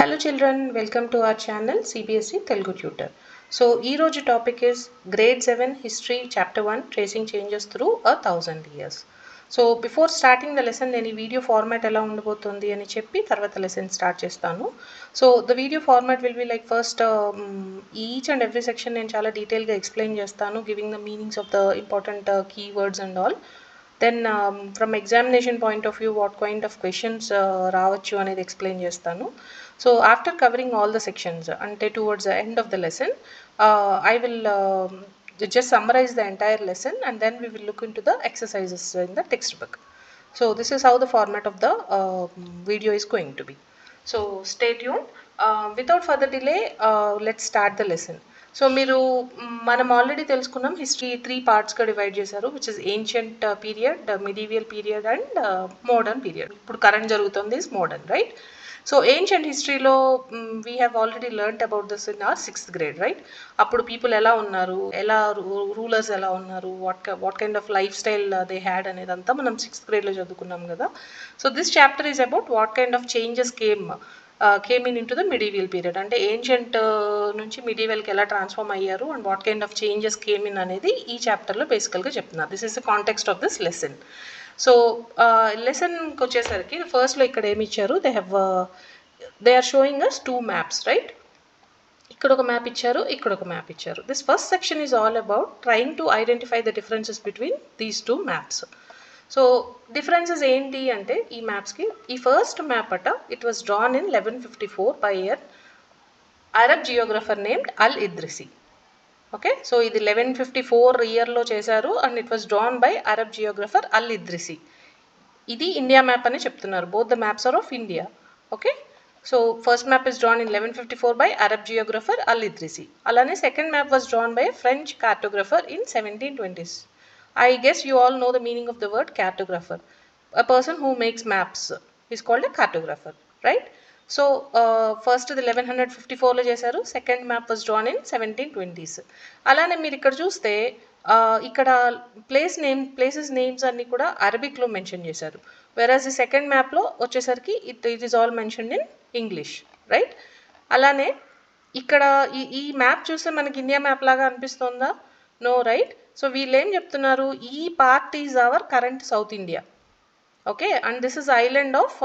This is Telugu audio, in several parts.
Hello children, welcome to our channel CBSE Telugu Tutor. So, ee roju topic is Grade 7 History Chapter 1 Tracing Changes Through 1,000 Years. So, before starting the lesson, నేను ఈ వీడియో ఫార్మాట్ ఎలా ఉండబోతుంది అని చెప్పి తర్వాత లెసన్ స్టార్ట్ చేస్తాను. So, the video format will be like first each and every section నేను చాలా డీటెయిల్గా ఎక్స్ప్లెయిన్ చేస్తాను, giving the meanings of the important keywords and all. Then from examination point of view, what kind of questions రావచ్చు అనేది ఎక్స్ప్లెయిన్ చేస్తాను. So after covering all the sections ante towards the end of the lesson, I will just summarize the entire lesson and then we will look into the exercises in the textbook. So this is how the format of the video is going to be. So stay tuned. Without further delay, let's start the lesson. So మీరు మనం ఆల్రెడీ తెలుసుకున్నాం హిస్టరీ 3 పార్ట్స్గా డివైడ్ చేశారు, which is ancient period, medieval period and modern period. ఇప్పుడు కరెంట్ జరుగుతుంది is modern, right? So ancient హిస్టరీలో we have already learned about this in our 6th grade, right? అప్పుడు పీపుల్ ఎలా ఉన్నారు, ఎలా రూలర్స్ ఎలా ఉన్నారు, what kind of lifestyle they had అనేదంతా మనం 6th gradeలో చదువుకున్నాం కదా. So this chapter is about what kind of changes came into the medieval period. అంటే ఏన్షియంట్ నుంచి మిడీవల్కి ఎలా ట్రాన్స్ఫార్మ్ అయ్యారు and what kind of changes came in అనేది ఈ చాప్టర్లో బేసికల్గా చెప్తున్నారు. This is the context of this lesson. So లెసన్కి వచ్చేసరికి ఫస్ట్లో ఇక్కడ ఏమి ఇచ్చారు, they are showing us 2 maps, right? ఇక్కడ ఒక మ్యాప్ ఇచ్చారు, ఇక్కడ ఒక మ్యాప్ ఇచ్చారు. This first section is all about trying to identify the differences between these 2 maps. So differences ఏంటి అంటే ఈ మ్యాప్స్కి, ఈ ఫస్ట్ మ్యాప్ అట it was drawn in 1154 by an Arab geographer named Al Idrisi. Okay, so ఇది 1154 ఇయర్లో చేశారు and it was drawn by Arab geographer Al Idrisi. ఇది ఇండియా మ్యాప్ అని చెప్తున్నారు, both the maps are of India. Okay, so first map is drawn in 1154 by Arab geographer Al Idrisi. అలానే second map was drawn by French కార్టోగ్రఫర్ in 1720s. I guess you all know the meaning of the word cartographer. A person who makes maps is called a cartographer, right? So first the 1154లో చేశారు, second map was drawn in 1720s. అలానే మీరు ఇక్కడ చూస్తే ఇక్కడ ప్లేసెస్ నేమ్స్ అన్ని కూడా అరబిక్లో మెన్షన్ చేశారు, వెరాజ్ ఈ సెకండ్ మ్యాప్లో వచ్చేసరికి it is all mentioned in English, right? అలానే ఇక్కడ ఈ మ్యాప్ చూస్తే మనకి ఇండియా మ్యాప్ లాగా అనిపిస్తుందా? No, right? సో వీళ్ళు ఏం చెప్తున్నారు, ఈ part is our current south India, okay, and this is island of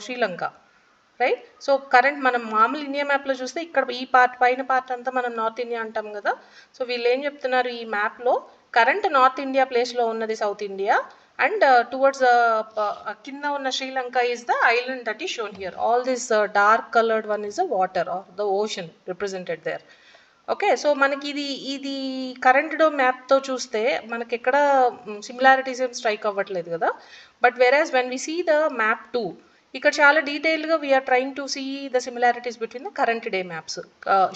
Sri Lanka, right? So current మనం మామూలు ఇండియా మ్యాప్లో చూస్తే ఇక్కడ ఈ పైన పార్ట్ అంతా మనం నార్త్ ఇండియా అంటాం కదా. సో వీళ్ళు ఏం చెప్తున్నారు, ఈ మ్యాప్లో కరెంట్ నార్త్ ఇండియా ప్లేస్లో ఉన్నది సౌత్ ఇండియా అండ్ టువర్డ్స్ కింద ఉన్న Sri Lanka is the island that is shown here. All this dark coloured one is the water or the ocean represented there. Okay, so మనకి ఇది కరెంట్ మ్యాప్తో చూస్తే మనకి ఎక్కడ సిమిలారిటీస్ ఏం స్ట్రైక్ అవ్వట్లేదు కదా. But whereas when we see the map 2, ఇక్కడ చాలా డీటెయిల్గా we are trying to see the similarities between the current day maps,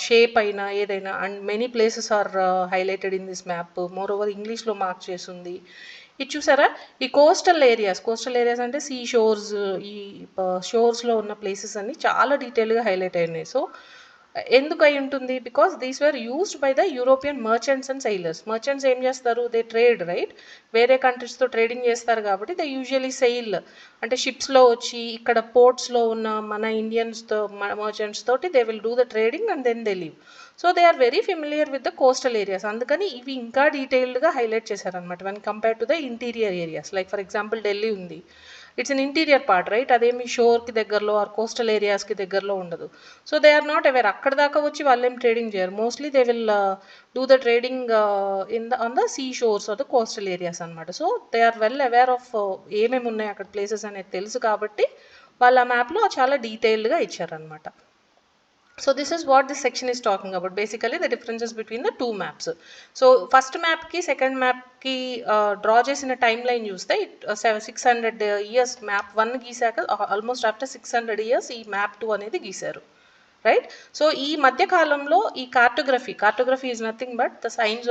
shape అయినా ఏదైనా, and many places are highlighted in this map. Moreover ఇంగ్లీష్లో మార్క్ చేస్తుంది. ఇది చూసారా, ఈ కోస్టల్ ఏరియాస్ అంటే సీ షోర్స్, ఈ షోర్స్లో ఉన్న ప్లేసెస్ అన్ని చాలా డీటెయిల్గా హైలైట్ అయినాయి. సో ఎందుకు అయి ఉంటుంది, because these were used by the European merchants and sailors. Merchants ఏం చేస్తారు, దే ట్రేడ్, రైట్? వేరే కంట్రీస్తో ట్రేడింగ్ చేస్తారు కాబట్టి దే యూజువలీ సెయిల్, అంటే షిప్స్లో వచ్చి ఇక్కడ పోర్ట్స్లో ఉన్న మన ఇండియన్స్తో మర్చెంట్స్ తోటి they will do the trading and then they leave. So they are very familiar with the coastal areas. అందుకని ఇవి ఇంకా డీటెయిల్డ్గా హైలైట్ చేశారనమాట when compare to the interior areas. Like for example Delhi ఉంది, it's an interior part, right? అదేమి షోర్కి దగ్గరలో ఆర్ కోస్టల్ ఏరియాస్కి దగ్గరలో ఉండదు. So they are not aware, అక్కడ దాకా వచ్చి వాళ్ళు ఏం ట్రేడింగ్ చేయరు. Mostly they will do the trading on the sea shores or the coastal areas అనమాట. So they are well aware of ఏమేమి ఉన్నాయి అక్కడ ప్లేసెస్ అనేది తెలుసు కాబట్టి వాళ్ళ మ్యాప్లో చాలా డీటెయిల్డ్గా ఇచ్చారనమాట. So this is what this section is talking about, basically the differences between the 2 maps. So first map ki second map ki draw chesina timeline chuste 600 years map 1 గీసాక almost after 600 years ఈ map 2 అనేది గీసారు, రైట్? సో ఈ మధ్య కాలంలో ఈ cartography is nothing but the science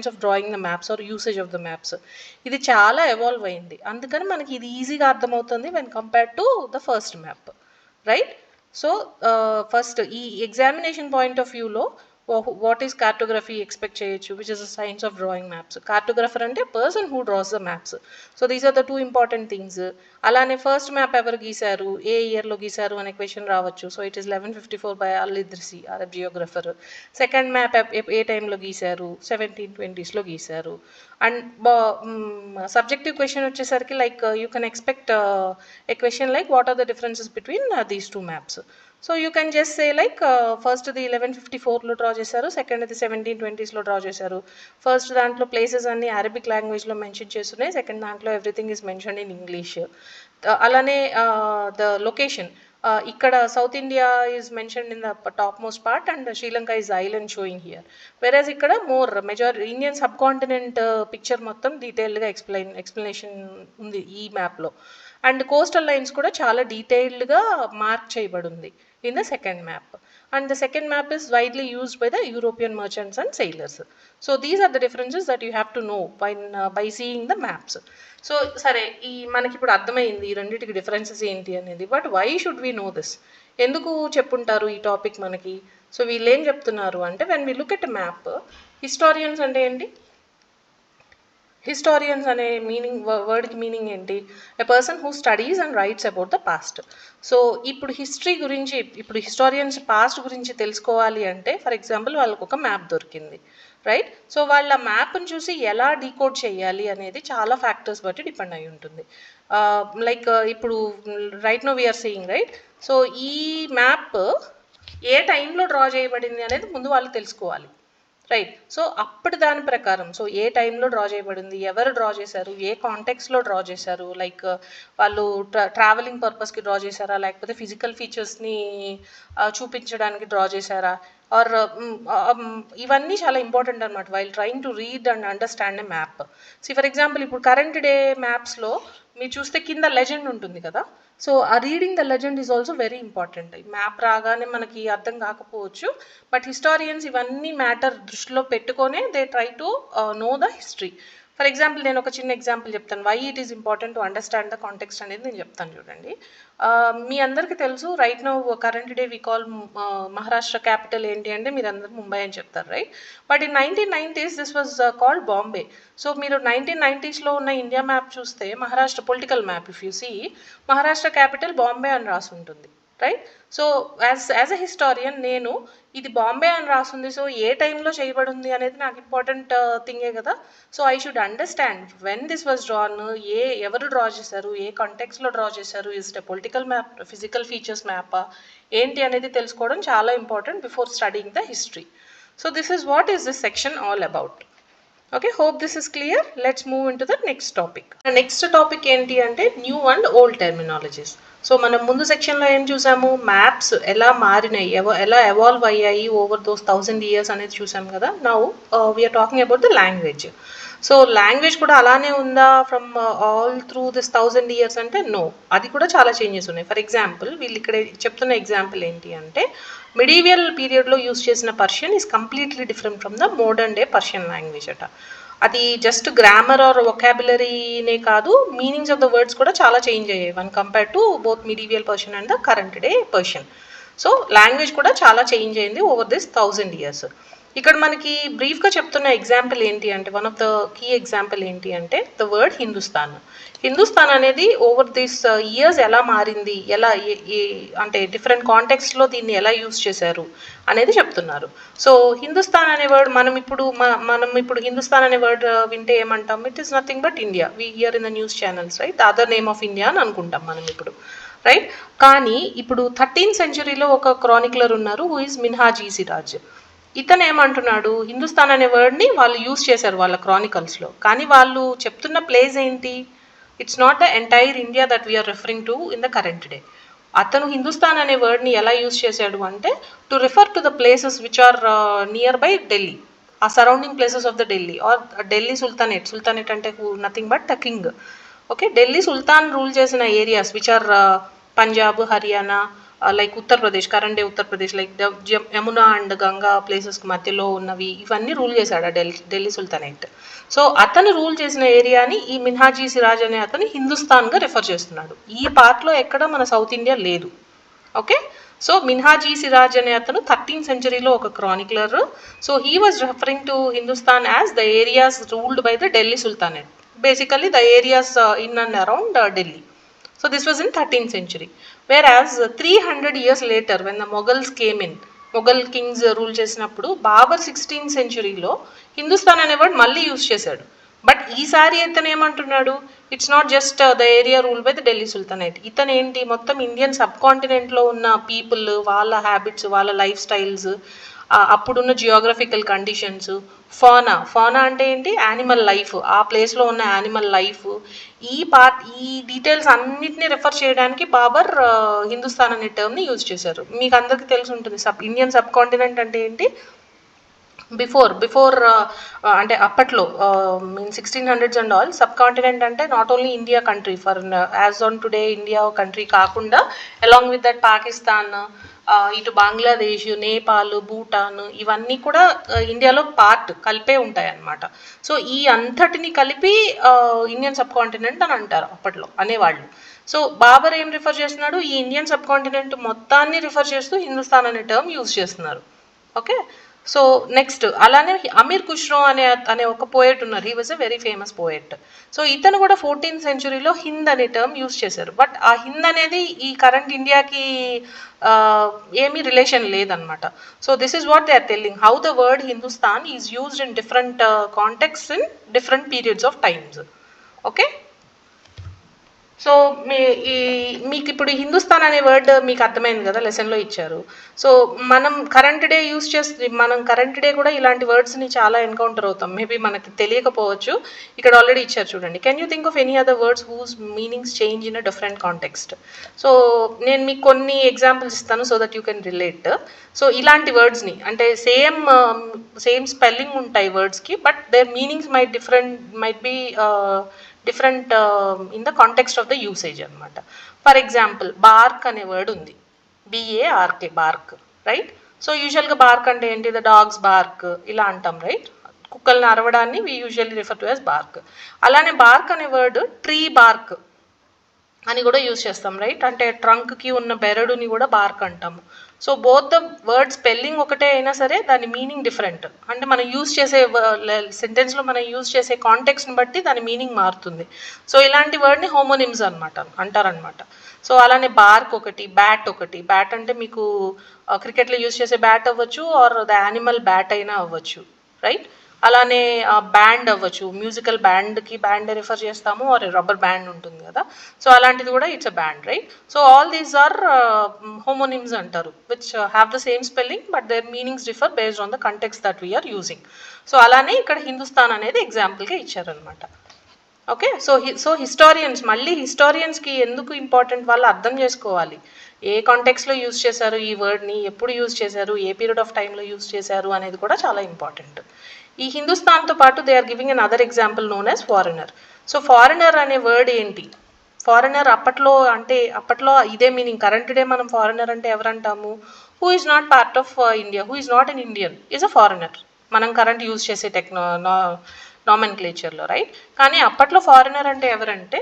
of drawing the maps or usage of the maps. ఇది చాలా ఎవాల్వ్ అయింది, అందుకని మనకి ఇది ఈజీగా అర్థమవుతుంది when compared to the first map, right? So first ఈ ఎగ్జామినేషన్ పాయింట్ ఆఫ్ వ్యూలో వాట్ ఈస్ కార్టోగ్రఫీ ఎక్స్పెక్ట్ చేయొచ్చు, which is the science of drawing maps. Cartographer అంటే person who draws the maps. So these are the two important things. అలానే ఫస్ట్ మ్యాప్ ఎవరు గీశారు, ఏ ఇయర్లో గీశారు అనే క్వశ్చన్ రావచ్చు. So it is 1154 by Al Idrisi, Arab geographer. Second map ఏ టైంలో గీశారు, 1720s గీశారు. అండ్ సబ్జెక్టివ్ క్వశ్చన్ వచ్చేసరికి like you can expect a question like what are the differences between these two maps. So you can just say like ఫస్ట్ది 1154లో డ్రా చేశారు, సెకండ్ది 1720sలో డ్రా చేశారు. ఫస్ట్ దాంట్లో ప్లేసెస్ అన్ని అరబిక్ లాంగ్వేజ్లో మెన్షన్ చేస్తున్నాయి, సెకండ్ దాంట్లో everything is mention in English. అలానే ద లొకేషన్, ఇక్కడ south India is mention in the top most part and Sri Lanka is island showing here. Whereas ఇక్కడ more Indian subcontinent picture మొత్తం డీటెయిల్డ్గా ఎక్స్ప్లెనేషన్ ఉంది ఈ మ్యాప్లో. అండ్ కోస్టల్ లైన్స్ కూడా చాలా డీటెయిల్డ్గా మార్క్ చేయబడి ఉంది in the second map, and the second map is widely used by the European merchants and sailors. So these are the differences that you have to know by seeing the maps. So సరే, ఈ మనకి ఇప్పుడు అర్థమైంది ఈ రెండింటికి డిఫరెన్సెస్ ఏంటి అనేది. But why should we know this? ఎందుకు చెప్పుంటారు ఈ టాపిక్ మనకి? సో వీళ్ళు ఏం చెప్తున్నారు అంటే, when we look at map, historians అంటే ఏంటి? హిస్టారియన్స్ అనే వర్డ్కి మీనింగ్ ఏంటి? A person who studies and rights about the past. So ఇప్పుడు హిస్టరీ గురించి, ఇప్పుడు హిస్టారియన్స్ పాస్ట్ గురించి తెలుసుకోవాలి అంటే, ఫర్ ఎగ్జాంపుల్ వాళ్ళకు ఒక మ్యాప్ దొరికింది, రైట్? సో వాళ్ళ మ్యాప్ని చూసి ఎలా డీకోడ్ చేయాలి అనేది చాలా ఫ్యాక్టర్స్ బట్టి డిపెండ్ అయి ఉంటుంది. లైక్ ఇప్పుడు right now we are seeing, right? So ఈ మ్యాప్ ఏ టైంలో డ్రా చేయబడింది అనేది ముందు వాళ్ళు తెలుసుకోవాలి, రైట్? సో అప్పుడు దాని ప్రకారం, సో ఏ టైంలో డ్రా చేయబడింది, ఎవరు డ్రా చేశారు, ఏ కాంటెక్స్లో డ్రా చేశారు, లైక్ వాళ్ళు ట్రావెలింగ్ పర్పస్కి డ్రా చేశారా, లేకపోతే ఫిజికల్ ఫీచర్స్ని చూపించడానికి డ్రా చేశారా, ఆర్ ఇవన్నీ చాలా ఇంపార్టెంట్ అనమాట while trying to read and understand a map. See for example ఇప్పుడు కరెంట్ డే మ్యాప్స్లో మీరు చూస్తే కింద లెజెండ్ ఉంటుంది కదా. సో ఆ reading the legend is also very important. Map రాగానే మనకి అర్థం కాకపోవచ్చు, బట్ హిస్టారియన్స్ ఇవన్నీ మ్యాటర్ దృష్టిలో పెట్టుకొనే they try to know the history. For example నేను ఒక చిన్న ఎగ్జాంపుల్ చెప్తాను, why it is important to understand the context అనేది నేను చెప్తాను చూడండి. మీ అందరికీ తెలుసు, right now current day we call Maharashtra capital ఏంటి అంటే మీరు అందరూ ముంబై అని చెప్తారు, right? But in 1990s this was called Bombay. So మీరు 1990sలో ఉన్న ఇండియా మ్యాప్ చూస్తే, Maharashtra political map if you see, Maharashtra capital Bombay అని రాసి ఉంటుంది, right? So as a historian నేను ఇది బాంబే అని రాస్తుంది, సో ఏ టైంలో చేయబడి ఉంది అనేది నాకు ఇంపార్టెంట్ థింగే కదా. So I should understand when this was drawn, ఎవరు డ్రా చేశారు, ఏ కాంటెక్స్లో డ్రా చేశారు, is it political map, physical features మ్యాపా ఏంటి అనేది తెలుసుకోవడం చాలా important before studying the history. So this is what is this section all about. Okay, hope this is clear. Let's move in to the next topic. Next topic ఏంటి అంటే new and old terminologies. So మనం ముందు సెక్షన్లో ఏం చూసాము, మ్యాప్స్ ఎలా మారినాయి, ఎలా ఎవాల్వ్ అయ్యాయి ఓవర్ దోస్ 1000 years అనేది చూసాం కదా. Now we are talking about the language. So language కూడా అలానే ఉందా from all through this 1000 years అంటే నో, అది కూడా చాలా చేంజెస్ ఉన్నాయి. ఫర్ ఎగ్జాంపుల్ వీళ్ళు ఇక్కడ చెప్తున్న ఎగ్జాంపుల్ ఏంటి అంటే, మిడీవియల్ పీరియడ్లో యూస్ చేసిన Persian is completely different from the modern day Persian language అట. అది జస్ట్ గ్రామర్ ఆర్ వొకాబులరీనే కాదు, మీనింగ్స్ ఆఫ్ ద వర్డ్స్ కూడా చాలా చేంజ్ అయ్యాయి one compare to both medieval Persian and the current day Persian. So language కూడా చాలా చేంజ్ అయింది ఓవర్ దిస్ 1000 years. ఇక్కడ మనకి బ్రీఫ్గా చెప్తున్న ఎగ్జాంపుల్ ఏంటి అంటే, one of the key example ఏంటి అంటే ద వర్డ్ హిందుస్థాన్. హిందుస్థాన్ అనేది ఓవర్ దిస్ ఇయర్స్ ఎలా మారింది, ఎలా అంటే డిఫరెంట్ కాంటెక్స్ట్లో దీన్ని ఎలా యూస్ చేశారు అనేది చెప్తున్నారు. సో హిందుస్థాన్ అనే వర్డ్ మనం ఇప్పుడు హిందుస్థాన్ అనే వర్డ్ వింటే ఏమంటాం, it is nothing but India. We hear in the news channels, right, the other name of India అని అనుకుంటాం మనం ఇప్పుడు, రైట్? కానీ ఇప్పుడు 13th century ఒక క్రానిక్లర్ ఉన్నారు హూ ఇస్ మిన్హాజీ సిరాజ్. ఇతను ఏమంటున్నాడు, హిందుస్థాన్ అనే వర్డ్ని వాళ్ళు యూజ్ చేశారు వాళ్ళ క్రానికల్స్లో, కానీ వాళ్ళు చెప్తున్న ప్లేస్ ఏంటి, it's not the entire India that we're referring to in the current day. అతను హిందుస్థాన్ అనే వర్డ్ని ఎలా యూజ్ చేశాడు అంటే, to refer to the places which are near by Delhi, ఆ surrounding places of the Delhi or Delhi sultanate. Sultanate అంటే nothing but the king. Okay, Delhi sultan rule చేసిన areas which are Punjab, Haryana, like Uttar Pradesh, current day Uttar Pradesh, like Yamuna and Ganga ప్లేసెస్కి మధ్యలో ఉన్నవి, ఇవన్నీ రూల్ చేశాడు ఢిల్లీ సుల్తానేట్. సో అతను రూల్ చేసిన ఏరియాని ఈ మిన్హాజీ సిరాజ్ అనే అతను హిందుస్థాన్గా రిఫర్ చేస్తున్నాడు. ఈ పార్ట్లో ఎక్కడ మన సౌత్ ఇండియా లేదు. ఓకే, సో మిన్హాజీ సిరాజ్ అనే అతను 13th centuryలో ఒక chronicler. So he was referring to Hindustan as the areas ruled by the Delhi sultanate, basically the areas in and around Delhi. So this was in 13th century. Whereas 300 years later when the Mughals came in, Mughal kings rule చేసినప్పుడు బాబర్ 16th centuryలో హిందుస్థాన్ అనే వర్డ్ మళ్ళీ యూజ్ చేశాడు. బట్ ఈసారి ఇతను ఏమంటున్నాడు, it's not just the area rule by the Delhi sultanate. ఇతను ఏంటి, మొత్తం ఇండియన్ సబ్ కాంటినెంట్లో ఉన్న పీపుల్, వాళ్ళ హ్యాబిట్స్, వాళ్ళ లైఫ్ స్టైల్స్, అప్పుడున్న జియోగ్రఫికల్ కండిషన్స్, ఫానా అంటే ఏంటి, యానిమల్ లైఫ్, ఆ ప్లేస్లో ఉన్న యానిమల్ లైఫ్, ఈ డీటెయిల్స్ అన్నిటినీ రెఫర్ చేయడానికి బాబర్ హిందుస్థాన్ అనే టర్మ్ని యూజ్ చేశారు. మీకు అందరికీ తెలిసి ఉంటుంది ఇండియన్ సబ్ కాంటినెంట్ అంటే ఏంటి. బిఫోర్ అంటే అప్పట్లో mean 1600s and all, subcontinent అంటే not only India country, for as on today India country కాకుండా అలాంగ్ విత్ దట్ పాకిస్తాన్, ఇటు బంగ్లాదేశ్, నేపాల్, భూటాన్, ఇవన్నీ కూడా ఇండియాలో పార్ట్ కలిపే ఉంటాయి అన్నమాట. సో ఈ అంతటిని కలిపి ఇండియన్ సబ్ కాంటినెంట్ అని అంటారు అప్పట్లో అనేవాళ్ళు. సో బాబర్ ఏం రిఫర్ చేస్తున్నాడు, ఈ ఇండియన్ సబ్ కాంటినెంట్ మొత్తాన్ని రిఫర్ చేస్తూ హిందుస్థాన్ అనే టర్మ్ యూజ్ చేస్తున్నారు. ఓకే, సో నెక్స్ట్ అలానే అమీర్ ఖుష్రో అనే ఒక పోయెట్ ఉన్నారు. He was a very famous poet. So ఇతను కూడా 14th centuryలో హింద్ అనే టర్మ్ యూజ్ చేశారు. బట్ ఆ హింద్ అనేది ఈ కరెంట్ ఇండియాకి ఏమీ రిలేషన్ లేదనమాట. So this is what they are telling, how the word Hindustan is used in different contexts in different periods of times. Okay, so మీకు ఇప్పుడు హిందుస్థాన్ అనే వర్డ్ మీకు అర్థమైంది కదా, లెసన్లో ఇచ్చారు. సో మనం కరెంట్ డే కూడా ఇలాంటి వర్డ్స్ని చాలా ఎన్కౌంటర్ అవుతాం. మేబీ మనకి తెలియకపోవచ్చు. ఇక్కడ ఆల్రెడీ ఇచ్చారు చూడండి. Can you think of any other words whose meanings change in a different context? So నేను మీకు కొన్ని ఎగ్జాంపుల్స్ ఇస్తాను so that you can relate. So ఇలాంటి వర్డ్స్ని అంటే సేమ్ స్పెల్లింగ్ ఉంటాయి వర్డ్స్కి, but their meanings might be different in the context of the usage అనమాట. ఫర్ ఎగ్జాంపుల్ బార్క్ అనే వర్డ్ ఉంది, BARK, బార్క్, రైట్? సో యూజువల్గా బార్క్ అంటే ఏంటి, ద డాగ్స్ బార్క్ ఇలా అంటాం, రైట్? కుక్కల్ని అరవడాన్ని we usually refer to as bark. అలానే బార్క్ అనే వర్డ్ ట్రీ బార్క్ అని కూడా యూజ్ చేస్తాం, రైట్? అంటే ట్రంక్కి ఉన్న బెరడుని కూడా బార్క్ అంటాము. So both the word spelling ఒకటే అయినా సరే దాని మీనింగ్ డిఫరెంట్. అంటే మనం యూజ్ చేసే సెంటెన్స్లో మనం యూజ్ చేసే కాంటెక్స్ని బట్టి దాని మీనింగ్ మారుతుంది. సో ఇలాంటి వర్డ్ని హోమోనిమ్స్ అంటారనమాట. సో అలానే బార్క్ ఒకటి, బ్యాట్ అంటే మీకు క్రికెట్లో యూజ్ చేసే బ్యాట్ అవ్వచ్చు, ఆర్ ద యానిమల్ బ్యాట్ అయినా అవ్వచ్చు, రైట్? అలానే బ్యాండ్ అవ్వచ్చు, మ్యూజికల్ బ్యాండ్కి బ్యాండ్ రిఫర్ చేస్తాము, ఆర్ రబ్బర్ బ్యాండ్ ఉంటుంది కదా, సో అలాంటిది కూడా it's a band, right? So all these are homonyms అంటారు, which have the same spelling but their meanings differ based on the context that we are using. So అలానే ఇక్కడ హిందుస్థాన్ అనేది ఎగ్జాంపుల్గా ఇచ్చారనమాట. ఓకే, సో హిస్టారియన్స్కి ఎందుకు ఇంపార్టెంట్, వాళ్ళు అర్థం చేసుకోవాలి ఏ కాంటెక్స్లో యూజ్ చేశారు ఈ వర్డ్ని, ఎప్పుడు యూజ్ చేశారు, ఏ పీరియడ్ ఆఫ్ టైంలో యూజ్ చేశారు అనేది కూడా చాలా ఇంపార్టెంట్. ఈ హిందుస్థాన్తో పాటు they are giving another example known as foreigner. So foreigner అనే వర్డ్ ఏంటి, ఫారినర్ అప్పట్లో ఇదే మీనింగ్. కరెంట్ డే మనం ఫారినర్ అంటే ఎవరంటాము, who is not part of India, who is not an Indian is a foreigner, మనం కరెంట్ యూజ్ చేసే నామెన్క్లేచర్లో, రైట్? కానీ అప్పట్లో ఫారినర్ అంటే ఎవరంటే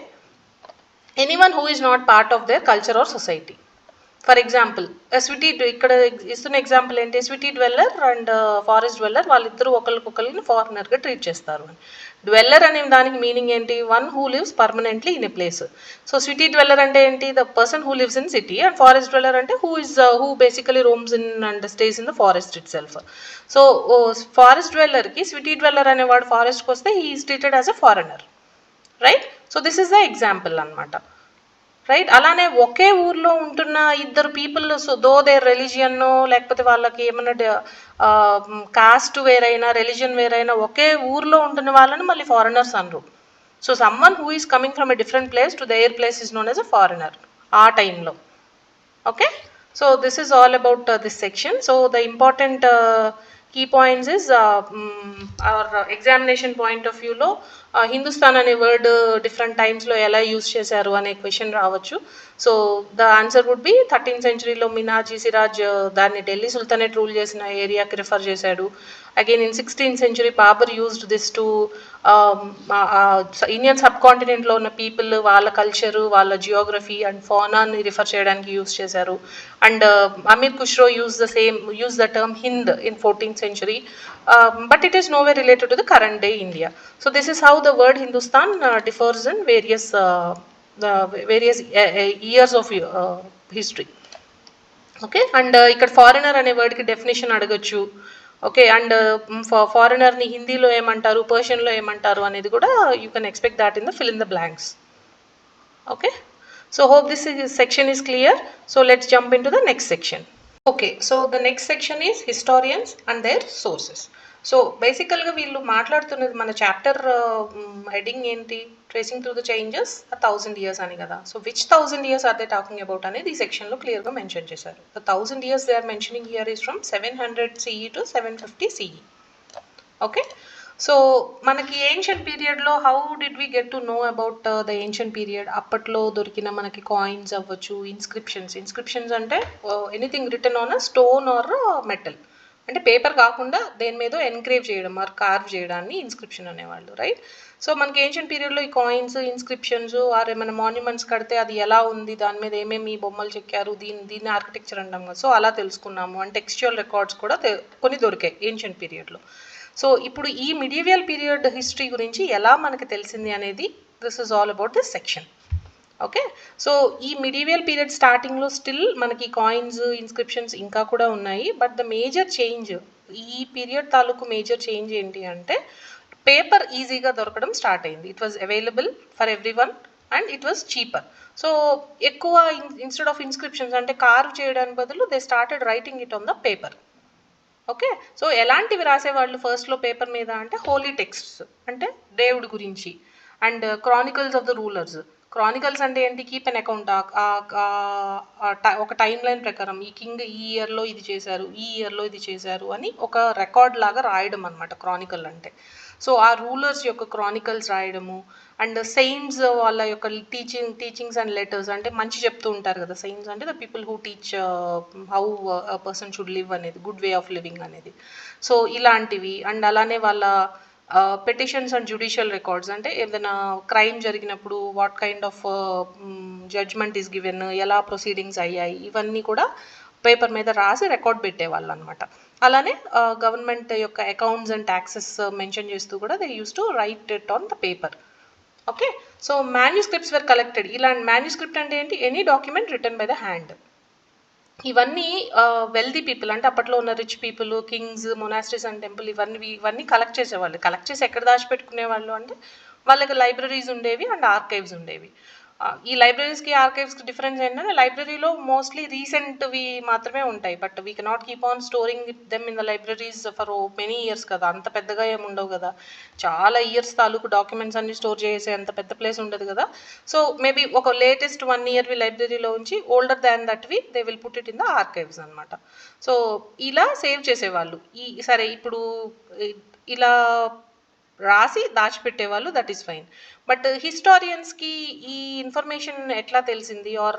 anyone who is not part of their culture or society. For example ఇక్కడ ఇస్తున్న ఎగ్జాంపుల్ ఏంటి, city dweller and forest dweller వాళ్ళిద్దరూ ఒకరికొకరిని ఫారినర్గా ట్రీట్ చేస్తారు అని. డ్వెల్లర్ అనే దానికి మీనింగ్ ఏంటి, one who lives permanently in a place. So city dweller అంటే ఏంటి, the person who lives in city, and forest dweller అంటే who basically roams in and stays in the forest itself. So forest డ్వెల్లర్కి సిటీ డ్వెల్లర్ అనేవాడు ఫారెస్ట్కి వస్తే he is treated as a foreigner, right? So this is the example అనమాట, రైట్? అలానే ఒకే ఊర్లో ఉంటున్న ఇద్దరు people, so though their religion లేకపోతే వాళ్ళకి ఏమన్నా కాస్ట్ వేరైనా రిలీజియన్ వేరైనా ఒకే ఊర్లో ఉంటున్న వాళ్ళని మళ్ళీ ఫారినర్స్ అనరు. So someone who is coming from a different place to their place is known as a foreigner ఆ టైంలో. Okay, so this is all about this section. So the important key points is our examination point of వ్యూలో హిందుస్థాన్ అనే వర్డ్ డిఫరెంట్ టైమ్స్లో ఎలా యూజ్ చేశారు అనే క్వశ్చన్ రావచ్చు. So the answer would be 13th centuryలో మినాజీ సిరాజ్ దాన్ని ఢిల్లీ సుల్తానేట్ రూల్ చేసిన ఏరియాకి రిఫర్ చేశాడు. Again in 16th century Babur used this to Indian సబ్ కాంటినెంట్లో ఉన్న పీపుల్ వాళ్ళ కల్చరు, వాళ్ళ జియోగ్రఫీ అండ్ ఫానాని రిఫర్ చేయడానికి యూజ్ చేశారు. And Amir Khusrau use the term Hind in 14th century, but it is nowhere related to the current day India. So this is how the word Hindustan differs in various years of history. Okay, and ఇక్కడ ఫారినర్ అనే వర్డ్కి డెఫినేషన్ అడగచ్చు. ఓకే, అండ్ ఫారినర్ని హిందీలో ఏమంటారు, పర్షియన్లో ఏమంటారు అనేది కూడా you can expect that in the fill in the blanks. Okay, so hope this section is clear. So let's jump in to the next section. Okay, so the next section is historians and their sources. So బేసికల్గా వీళ్ళు మాట్లాడుతున్నది మన చాప్టర్ హెడింగ్ ఏంటి, tracing through the changes 1000 years అని కదా. So which 1000 years are they talking about అనేది ఈ సెక్షన్లో క్లియర్గా మెన్షన్ చేశారు. The 1000 years they are mentioning here is from 700 CE to 750 CE. Okay, so మనకి ఏన్షియంట్ పీరియడ్లో how did we get to know about the ancient period? అప్పట్లో దొరికిన మనకి కాయిన్స్ అవ్వచ్చు, ఇన్స్క్రిప్షన్స్ అంటే anything written on a stone or metal, అంటే పేపర్ కాకుండా దేని మీద ఎన్క్రేవ్ చేయడం ఆర్ కార్వ్ చేయడాన్ని ఇన్స్క్రిప్షన్ అనేవాళ్ళు, రైట్? సో మనకి ఏన్షియంట్ పీరియడ్లో ఈ కాయిన్స్, ఇన్స్క్రిప్షన్స్ ఆర్ ఏమైనా మాన్యుమెంట్స్ కడితే అది ఎలా ఉంది, దాని మీద ఏమేమి బొమ్మలు చెక్కారు, దీన్ని ఆర్కిటెక్చర్ అంటాం కదా. సో అలా తెలుసుకున్నాము. అండ్ టెక్స్చువల్ రికార్డ్స్ కూడా కొన్ని దొరికాయి ఏన్షియంట్ పీరియడ్లో. సో ఇప్పుడు ఈ మిడివియల్ పీరియడ్ హిస్టరీ గురించి ఎలా మనకి తెలిసింది అనేది this is all about this section. Okay, so ఈ మిడివియల్ పీరియడ్ స్టార్టింగ్లో స్టిల్ మనకి కాయిన్స్, ఇన్స్క్రిప్షన్స్ ఇంకా కూడా ఉన్నాయి. బట్ ద మేజర్ చేంజ్, ఈ పీరియడ్ తాలూకు మేజర్ చేంజ్ ఏంటి అంటే పేపర్ ఈజీగా దొరకడం స్టార్ట్ అయింది. It was available for every one and it was cheaper. So ఎక్కువ ఇన్స్టెడ్ ఆఫ్ ఇన్స్క్రిప్షన్స్ అంటే కార్వ్ చేయడానికి బదులు they started writing it on the paper. Okay, so ఎలాంటివి రాసేవాళ్ళు ఫస్ట్లో పేపర్ మీద అంటే హోలీ టెక్స్ట్స్, అంటే దేవుడి గురించి, and Chronicles of the rulers. Chronicles అంటే ఏంటి, కీప్ అన్ అకౌంట్, ఒక టైం లైన్ ప్రకారం ఈ కింగ్ ఈ ఇయర్లో ఇది చేశారు, ఈ ఇయర్లో ఇది చేశారు అని ఒక రికార్డ్ లాగా రాయడం అనమాట క్రానికల్ అంటే. సో ఆ రూలర్స్ యొక్క క్రానికల్స్ రాయడము, అండ్ సెయింట్స్ వాళ్ళ యొక్క టీచింగ్స్ అండ్ లెటర్స్, అంటే మంచి చెప్తూ ఉంటారు కదా. సెయింట్స్ అంటే the people who teach how person should live అనేది, గుడ్ వే ఆఫ్ లివింగ్ అనేది. సో ఇలాంటివి, అండ్ అలానే వాళ్ళ పెటిషన్స్ అండ్ జ్యుడిషియల్ రికార్డ్స్, అంటే ఏదైనా క్రైమ్ జరిగినప్పుడు what kind of judgement is given, ఎలా ప్రొసీడింగ్స్ అయ్యాయి, ఇవన్నీ కూడా పేపర్ మీద రాసి రికార్డ్ పెట్టేవాళ్ళు అనమాట. అలానే గవర్నమెంట్ యొక్క అకౌంట్స్ అండ్ ట్యాక్సెస్ మెన్షన్ చేస్తూ కూడా they use to right it on the paper. Okay, so manuscripts were collected. ఇలాంటి మాన్యుస్క్రిప్ట్ అంటే ఏంటి, any document written by the hand. ఇవన్నీ వెల్దీ పీపుల్, అంటే అప్పట్లో ఉన్న rich people, Kings, monasteries and temple, ఇవన్నీ కలెక్ట్ చేసేవాళ్ళు. కలెక్ట్ చేసి ఎక్కడ దాచిపెట్టుకునేవాళ్ళు అంటే వాళ్ళకి లైబ్రరీస్ ఉండేవి అండ్ ఆర్కైవ్స్ ఉండేవి. ఈ లైబ్రరీస్కి ఆర్కైవ్స్కి డిఫరెన్స్ ఏంటంటే లైబ్రరీలో మోస్ట్లీ రీసెంట్వి మాత్రమే ఉంటాయి. But we cannot keep on storing them in the libraries for many years కదా. అంత పెద్దగా ఏమి ఉండవు కదా, చాలా ఇయర్స్ తాలూకు డాక్యుమెంట్స్ అన్ని స్టోర్ చేసే అంత పెద్ద ప్లేస్ ఉండదు కదా. సో మేబీ ఒక లేటెస్ట్ 1 yearవి లైబ్రరీలో ఉంచి ఓల్డర్ దాన్ దట్వి they will put it in the archives అనమాట. సో ఇలా సేవ్ చేసేవాళ్ళు. సరే ఇప్పుడు ఇలా రాసి దాచిపెట్టేవాళ్ళు, దట్ ఈస్ ఫైన్. బట్ హిస్టారియన్స్కి ఈ ఇన్ఫర్మేషన్ ఎట్లా తెలిసింది ఆర్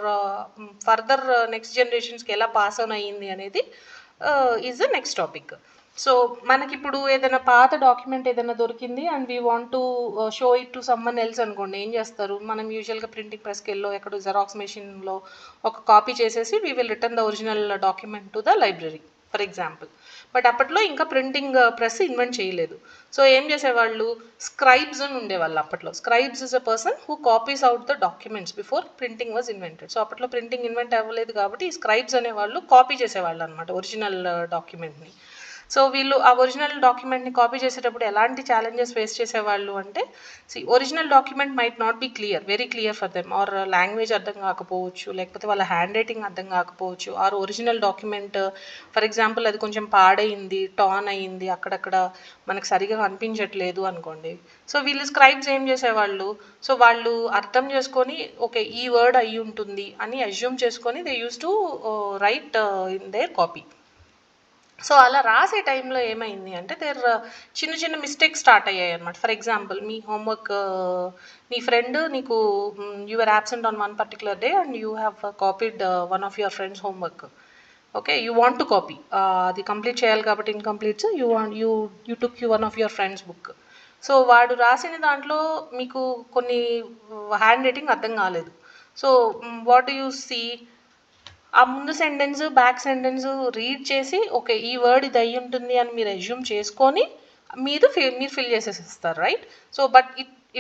ఫర్దర్ నెక్స్ట్ జనరేషన్స్కి ఎలా పాస్ ఆన్ అయ్యింది అనేది is the next topic. So మనకిప్పుడు ఏదైనా పాత డాక్యుమెంట్ ఏదైనా దొరికింది and we want to show it to someone else అనుకోండి, ఏం చేస్తారు, మనం యూజువల్గా ప్రింటింగ్ ప్రెస్కి వెళ్ళో ఎక్కడో జెరాక్స్ మెషిన్లో ఒక కాపీ చేసేసి we will return the original document to the library for example. But అప్పట్లో ఇంకా ప్రింటింగ్ ప్రెస్ ఇన్వెంట్ చేయలేదు. సో ఏం చేసేవాళ్ళు, స్క్రైబ్స్ అని ఉండేవాళ్ళు అప్పట్లో. Scribes is a person who copies out the documents before printing was invented. So అప్పట్లో ప్రింటింగ్ ఇన్వెంట్ అవ్వలేదు కాబట్టి ఈ స్క్రైబ్స్ అనేవాళ్ళు కాపీ చేసేవాళ్ళు అనమాట ఒరిజినల్ డాక్యుమెంట్ని. సో వీళ్ళు ఆ ఒరిజినల్ డాక్యుమెంట్ని కాపీ చేసేటప్పుడు ఎలాంటి ఛాలెంజెస్ ఫేస్ చేసేవాళ్ళు అంటే, original document might not be very clear for them, or language అర్థం కాకపోవచ్చు, లేకపోతే వాళ్ళ హ్యాండ్ రైటింగ్ అర్థం కాకపోవచ్చు, or original document for example అది కొంచెం పాడైంది, టాన్ అయ్యింది, అక్కడక్కడ మనకు సరిగా కనిపించట్లేదు అనుకోండి. సో వీళ్ళు స్క్రైబ్స్ ఏం చేసేవాళ్ళు, సో వాళ్ళు అర్థం చేసుకొని ఓకే ఈ వర్డ్ అయ్యి ఉంటుంది అని అజ్యూమ్ చేసుకొని they use to right in there copy. So అలా రాసే టైంలో ఏమైంది అంటే చిన్న చిన్న మిస్టేక్స్ స్టార్ట్ అయ్యాయి అనమాట. ఫర్ ఎగ్జాంపుల్ మీ హోంవర్క్, నీ ఫ్రెండ్ నీకు your absent on one particular day and you have copied one of your friends homework. Okay, you want to copy, అది కంప్లీట్ చేయాలి కాబట్టి incompletes you took one of your friends book. So వాడు రాసిన దాంట్లో మీకు కొన్ని హ్యాండ్ రైటింగ్ అర్థం కాలేదు. సో వాట్ యూ సీ, ఆ ముందు సెంటెన్స్ బ్యాక్ సెంటెన్స్ రీడ్ చేసి ఓకే ఈ వర్డ్ ఇది అయ్యి ఉంటుంది అని మీరు అజ్యూమ్ చేసుకొని మీరు ఫిల్ చేసేసిస్తారు, right? So but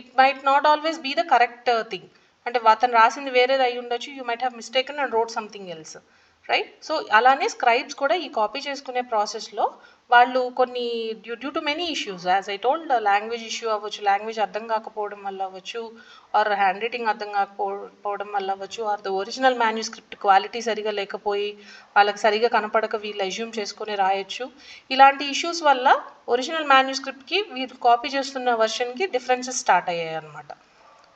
it might not always be the correct thing. అంటే అతను రాసింది వేరేది అయ్యి ఉండొచ్చు, you might have mistaken and wrote something else, right? So అలానే స్క్రైబ్స్ కూడా ఈ కాపీ చేసుకునే ప్రాసెస్లో వాళ్ళు కొన్ని due to many issues, as I told, language issue అవ్వచ్చు, లాంగ్వేజ్ అర్థం కాకపోవడం వల్ల అవ్వచ్చు, ఆర్ హ్యాండ్ రైటింగ్ అర్థం కాకపోవడం వల్ల అవ్వచ్చు, or the original manuscript quality సరిగా లేకపోయి వాళ్ళకి సరిగా కనపడక వీళ్ళు అజ్యూమ్ చేసుకొని రాయొచ్చు. ఇలాంటి ఇష్యూస్ వల్ల ఒరిజినల్ మాన్యుస్క్రిప్ట్కి వీళ్ళు కాపీ చేస్తున్న వర్షన్కి డిఫరెన్సెస్ స్టార్ట్ అయ్యాయి అనమాట.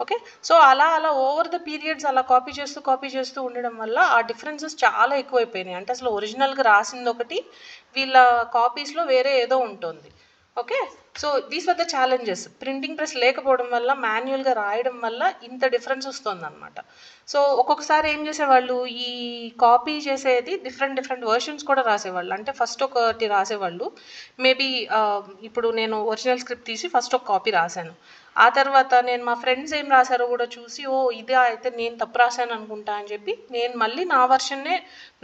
ఓకే, సో అలా ఓవర్ ద పీరియడ్స్ అలా కాపీ చేస్తూ ఉండడం వల్ల ఆ డిఫరెన్సెస్ చాలా ఎక్కువైపోయినాయి. అంటే అసలు ఒరిజినల్గా రాసింది ఒకటి, వీళ్ళ కాపీస్లో వేరే ఏదో ఉంటుంది. Okay, so these are the challenges. Printing press లేకపోవడం వల్ల మాన్యువల్గా రాయడం వల్ల ఇంత డిఫరెన్స్ వస్తుంది అనమాట. సో ఒక్కొక్కసారి ఏం చేసేవాళ్ళు, ఈ కాపీ చేసేది డిఫరెంట్ వర్షన్స్ కూడా రాసేవాళ్ళు. అంటే ఫస్ట్ ఒకటి రాసేవాళ్ళు, మేబీ ఇప్పుడు నేను ఒరిజినల్ స్క్రిప్ట్ తీసి ఫస్ట్ ఒక కాపీ రాశాను, ఆ తర్వాత నేను మా ఫ్రెండ్స్ ఏం రాశారో కూడా చూసి ఓ ఇదే అయితే నేను తప్పు రాశాను అనుకుంటా అని చెప్పి నేను మళ్ళీ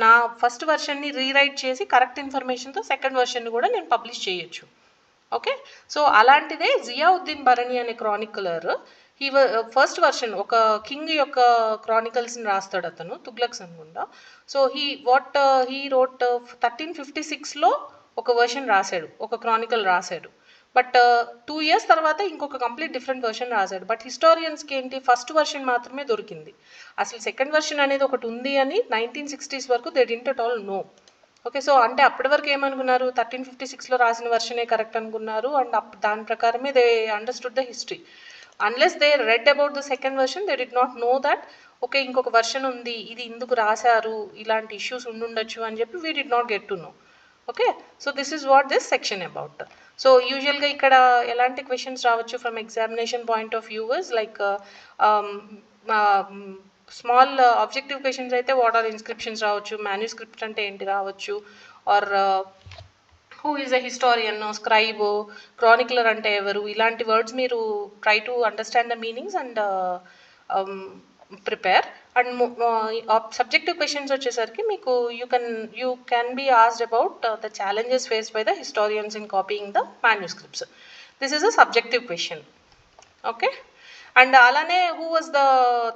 నా ఫస్ట్ వర్షన్ని రీరైట్ చేసి కరెక్ట్ ఇన్ఫర్మేషన్తో సెకండ్ వర్షన్ని కూడా నేను పబ్లిష్ చేయొచ్చు. ఓకే, సో అలాంటిదే జియావుద్దీన్ బరణి అనే క్రానికలర్, ఫస్ట్ వర్షన్ ఒక కింగ్ యొక్క క్రానికల్స్ని రాస్తాడు అతను, తుగ్లక్స్ అనుకుంటా. సో హీ రోట్ 1356లో ఒక వర్షన్ రాశాడు, ఒక క్రానికల్ రాశాడు. బట్ 2 years తర్వాత ఇంకొక కంప్లీట్ డిఫరెంట్ వర్షన్ రాశాడు. బట్ హిస్టారియన్స్కి ఏంటి, ఫస్ట్ వర్షన్ మాత్రమే దొరికింది. అసలు సెకండ్ వర్షన్ అనేది ఒకటి ఉంది అని 1960s వరకు they didn't at all know. Okay, so అంటే అప్పటి వరకు ఏమనుకున్నారు, 1356లో రాసిన వర్షనే కరెక్ట్ అనుకున్నారు, అండ్ దాని ప్రకారమే they understood the history. Unless they read about the second version they did not know that okay ఇంకొక వర్షన్ ఉంది, ఇది ఇందుకు రాశారు, ఇలాంటి ఇష్యూస్ ఉండుండొచ్చు అని చెప్పి we did not get to no. Okay, so this is what this section about. So యూజువల్గా ఇక్కడ ఎలాంటి క్వశ్చన్స్ రావచ్చు from examination point of viewers, like small objective questions అయితే వాట్ ఆర్ ఇన్స్క్రిప్షన్స్ రావచ్చు, మాన్యుస్క్రిప్ట్ అంటే ఏంటి రావచ్చు, are who is a historian, scribe, chronicler అంటే ఎవరు, ఇలాంటి వర్డ్స్ మీరు try to understand the meanings and prepare. And subjective questions వచ్చేసరికి మీకు you can be asked about the challenges faced by the historians in copying the manuscripts. This is a subjective question. Okay, and అలానే who was the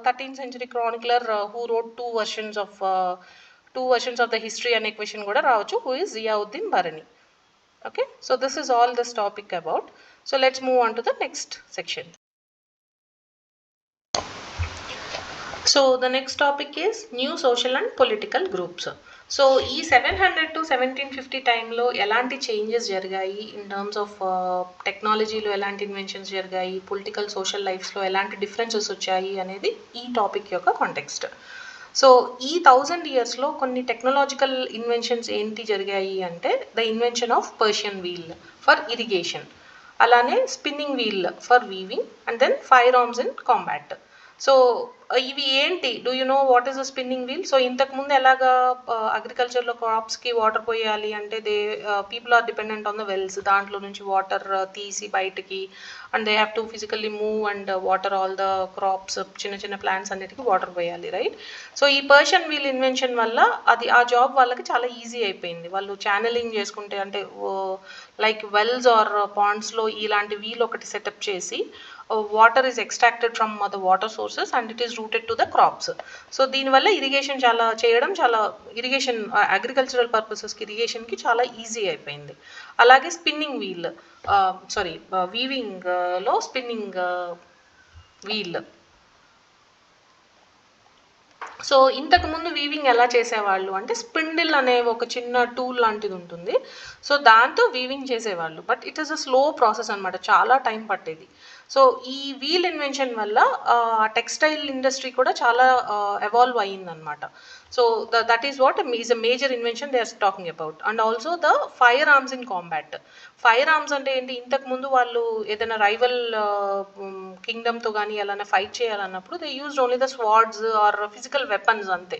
13th century chronicler who wrote two versions of the history అనే క్వశ్చన్ కూడా రావచ్చు, who is Ziauddin Barani. Okay, so this is all this topic about. So let's move on to the next section. So the next topic is new social and political groups. So ఈ 700 to 1750 టైంలో ఎలాంటి చేంజెస్ జరిగాయి, ఇన్ టర్మ్స్ ఆఫ్ టెక్నాలజీలో ఎలాంటి ఇన్వెన్షన్స్ జరిగాయి, పొలిటికల్ సోషల్ లైఫ్స్లో ఎలాంటి డిఫరెన్సెస్ వచ్చాయి అనేది ఈ టాపిక్ యొక్క కాంటెక్స్ట్. సో ఈ 1000 yearsలో కొన్ని టెక్నాలజికల్ ఇన్వెన్షన్స్ ఏంటి జరిగాయి అంటే, the invention of Persian wheel for irrigation, అలానే spinning wheel for weaving, and then firearms in combat. So ఇవి ఏంటి, do you know what is the spinning wheel? So ఇంతకుముందు ఎలాగా అగ్రికల్చర్లో క్రాప్స్కి వాటర్ పోయాలి అంటే people are dependent on the wells, దాంట్లో నుంచి వాటర్ తీసి బయటకి, and they have to physically move and water all the crops, చిన్న చిన్న ప్లాంట్స్ అన్నిటికీ వాటర్ పోయాలి, రైట్? సో ఈ పర్షియన్ వీల్ ఇన్వెన్షన్ వల్ల ఆ జాబ్ వాళ్ళకి చాలా ఈజీ అయిపోయింది. వాళ్ళు ఛానలింగ్ చేసుకుంటే, అంటే లైక్ వెల్స్ ఆర్ పాండ్స్లో ఇలాంటి వీల్ ఒకటి సెటప్ చేసి water is extracted from the water sources and it is routed to the crops. So దీనివల్ల ఇరిగేషన్ ఇరిగేషన్ అగ్రికల్చరల్ పర్పసెస్కి ఇరిగేషన్కి చాలా ఈజీ అయిపోయింది. అలాగే స్పిన్నింగ్ వీల్, వీవింగ్లో స్పిన్నింగ్ వీల్. సో ఇంతకుముందు వీవింగ్ ఎలా చేసేవాళ్ళు అంటే, స్పిండిల్ అనే ఒక చిన్న టూల్ లాంటిది ఉంటుంది, సో దాంతో వీవింగ్ చేసేవాళ్ళు. But it is a slow process అనమాట, చాలా టైం పట్టేది. సో ఈ వీల్ ఇన్వెన్షన్ వల్ల టెక్స్టైల్ ఇండస్ట్రీ కూడా చాలా ఎవాల్వ్ అయ్యిందనమాట. So that is what is a major invention they are talking about. And also the firearms in combat. Firearms అంటే ఏంటి, ఇంతకుముందు వాళ్ళు ఏదైనా రైవల్ కింగ్డమ్తో కానీ ఎలా ఫైట్ చేయాలన్నప్పుడు they used only the swords or physical weapons అంతే,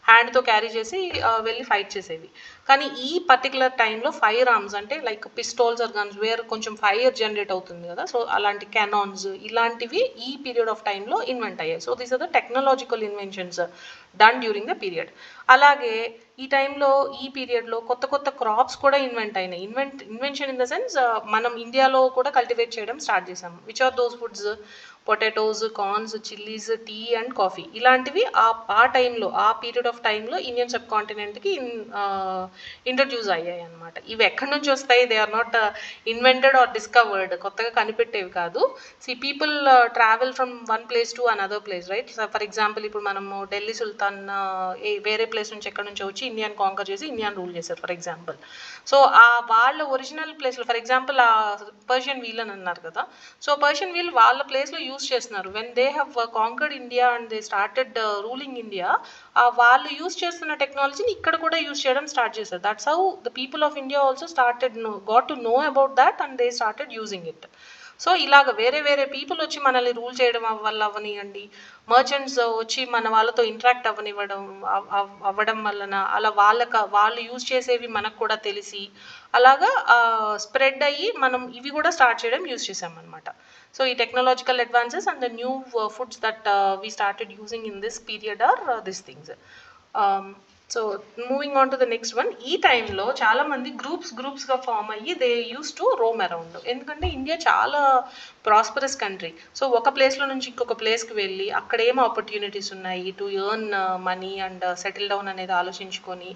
హ్యాండ్తో క్యారీ చేసి వెళ్ళి ఫైట్ చేసేవి. కానీ ఈ పర్టికులర్ టైంలో ఫైర్ ఆర్మ్స్ అంటే like pistols or guns where కొంచెం ఫైర్ జనరేట్ అవుతుంది కదా, సో అలాంటి కెనాన్స్ ఇలాంటివి ఈ పీరియడ్ ఆఫ్ టైంలో ఇన్వెంట్ అయ్యాయి. So these are the technological inventions done during the period. అలాగే ఈ టైంలో ఈ పీరియడ్లో కొత్త కొత్త క్రాప్స్ కూడా ఇన్వెంట్ అయినాయి. ఇన్వెన్షన్ ఇన్ ద సెన్స్ మనం ఇండియాలో కూడా కల్టివేట్ చేయడం స్టార్ట్ చేసాము. Which are those foods? Potatoes, corns, chillies, tea and coffee. ఇలాంటివి ఆ టైంలో ఆ పీరియడ్ ఆఫ్ టైంలో ఇండియన్ సబ్ కాంటినెంట్కి ఇంట్రడ్యూస్ అయ్యాయి అనమాట. ఇవి ఎక్కడి నుంచి వస్తాయి? They are not invented or discovered, కొత్తగా కనిపెట్టేవి కాదు. People travel from one place to another place, right? For example ఇప్పుడు మనము ఢిల్లీ సుల్తాన్ వేరే ప్లేస్ నుంచి ఎక్కడి నుంచి వచ్చి ఇండియాని కాంకర్ చేసి ఇండియాని రూల్ చేశారు ఫర్ ఎగ్జాంపుల్. సో వాళ్ళ ఒరిజినల్ ప్లేస్లో ఫర్ ఎగ్జాంపుల్ పర్షియన్ వీల్ అని అన్నారు కదా, సో పర్షియన్ వీల్ వాళ్ళ ప్లేస్లో యూస్ చేస్తున్నారు. When they have conquered India and they started ruling India, వాళ్ళు యూస్ చేస్తున్న టెక్నాలజీని ఇక్కడ కూడా యూస్ చేయడం స్టార్ట్ చేశారు. That's how the people of India also started got to know about that and they started using it. So ఇలాగ వేరే వేరే పీపుల్ వచ్చి మనల్ని రూల్ చేయడం వల్ల అవనివ్వండి, మర్చెంట్స్ వచ్చి మన వాళ్ళతో ఇంటరాక్ట్ అవ్వడం వలన అలా వాళ్ళు యూజ్ చేసేవి మనకు కూడా తెలిసి అలాగా స్ప్రెడ్ అయ్యి మనం ఇవి కూడా స్టార్ట్ చేయడం యూజ్ చేసామన్నమాట. సో ఈ technological advances and the new foods that we started using in this period are this things. So moving on to the next one. ఈ టైంలో చాలా మంది గ్రూప్స్గా ఫామ్ అయ్యి they use to Rome around. ఎందుకంటే ఇండియా చాలా ప్రాస్పరస్ కంట్రీ. సో ఒక ప్లేస్లో నుంచి ఇంకొక ప్లేస్కి వెళ్ళి అక్కడ ఏం ఆపర్చునిటీస్ ఉన్నాయి to earn money and settle down అనేది ఆలోచించుకొని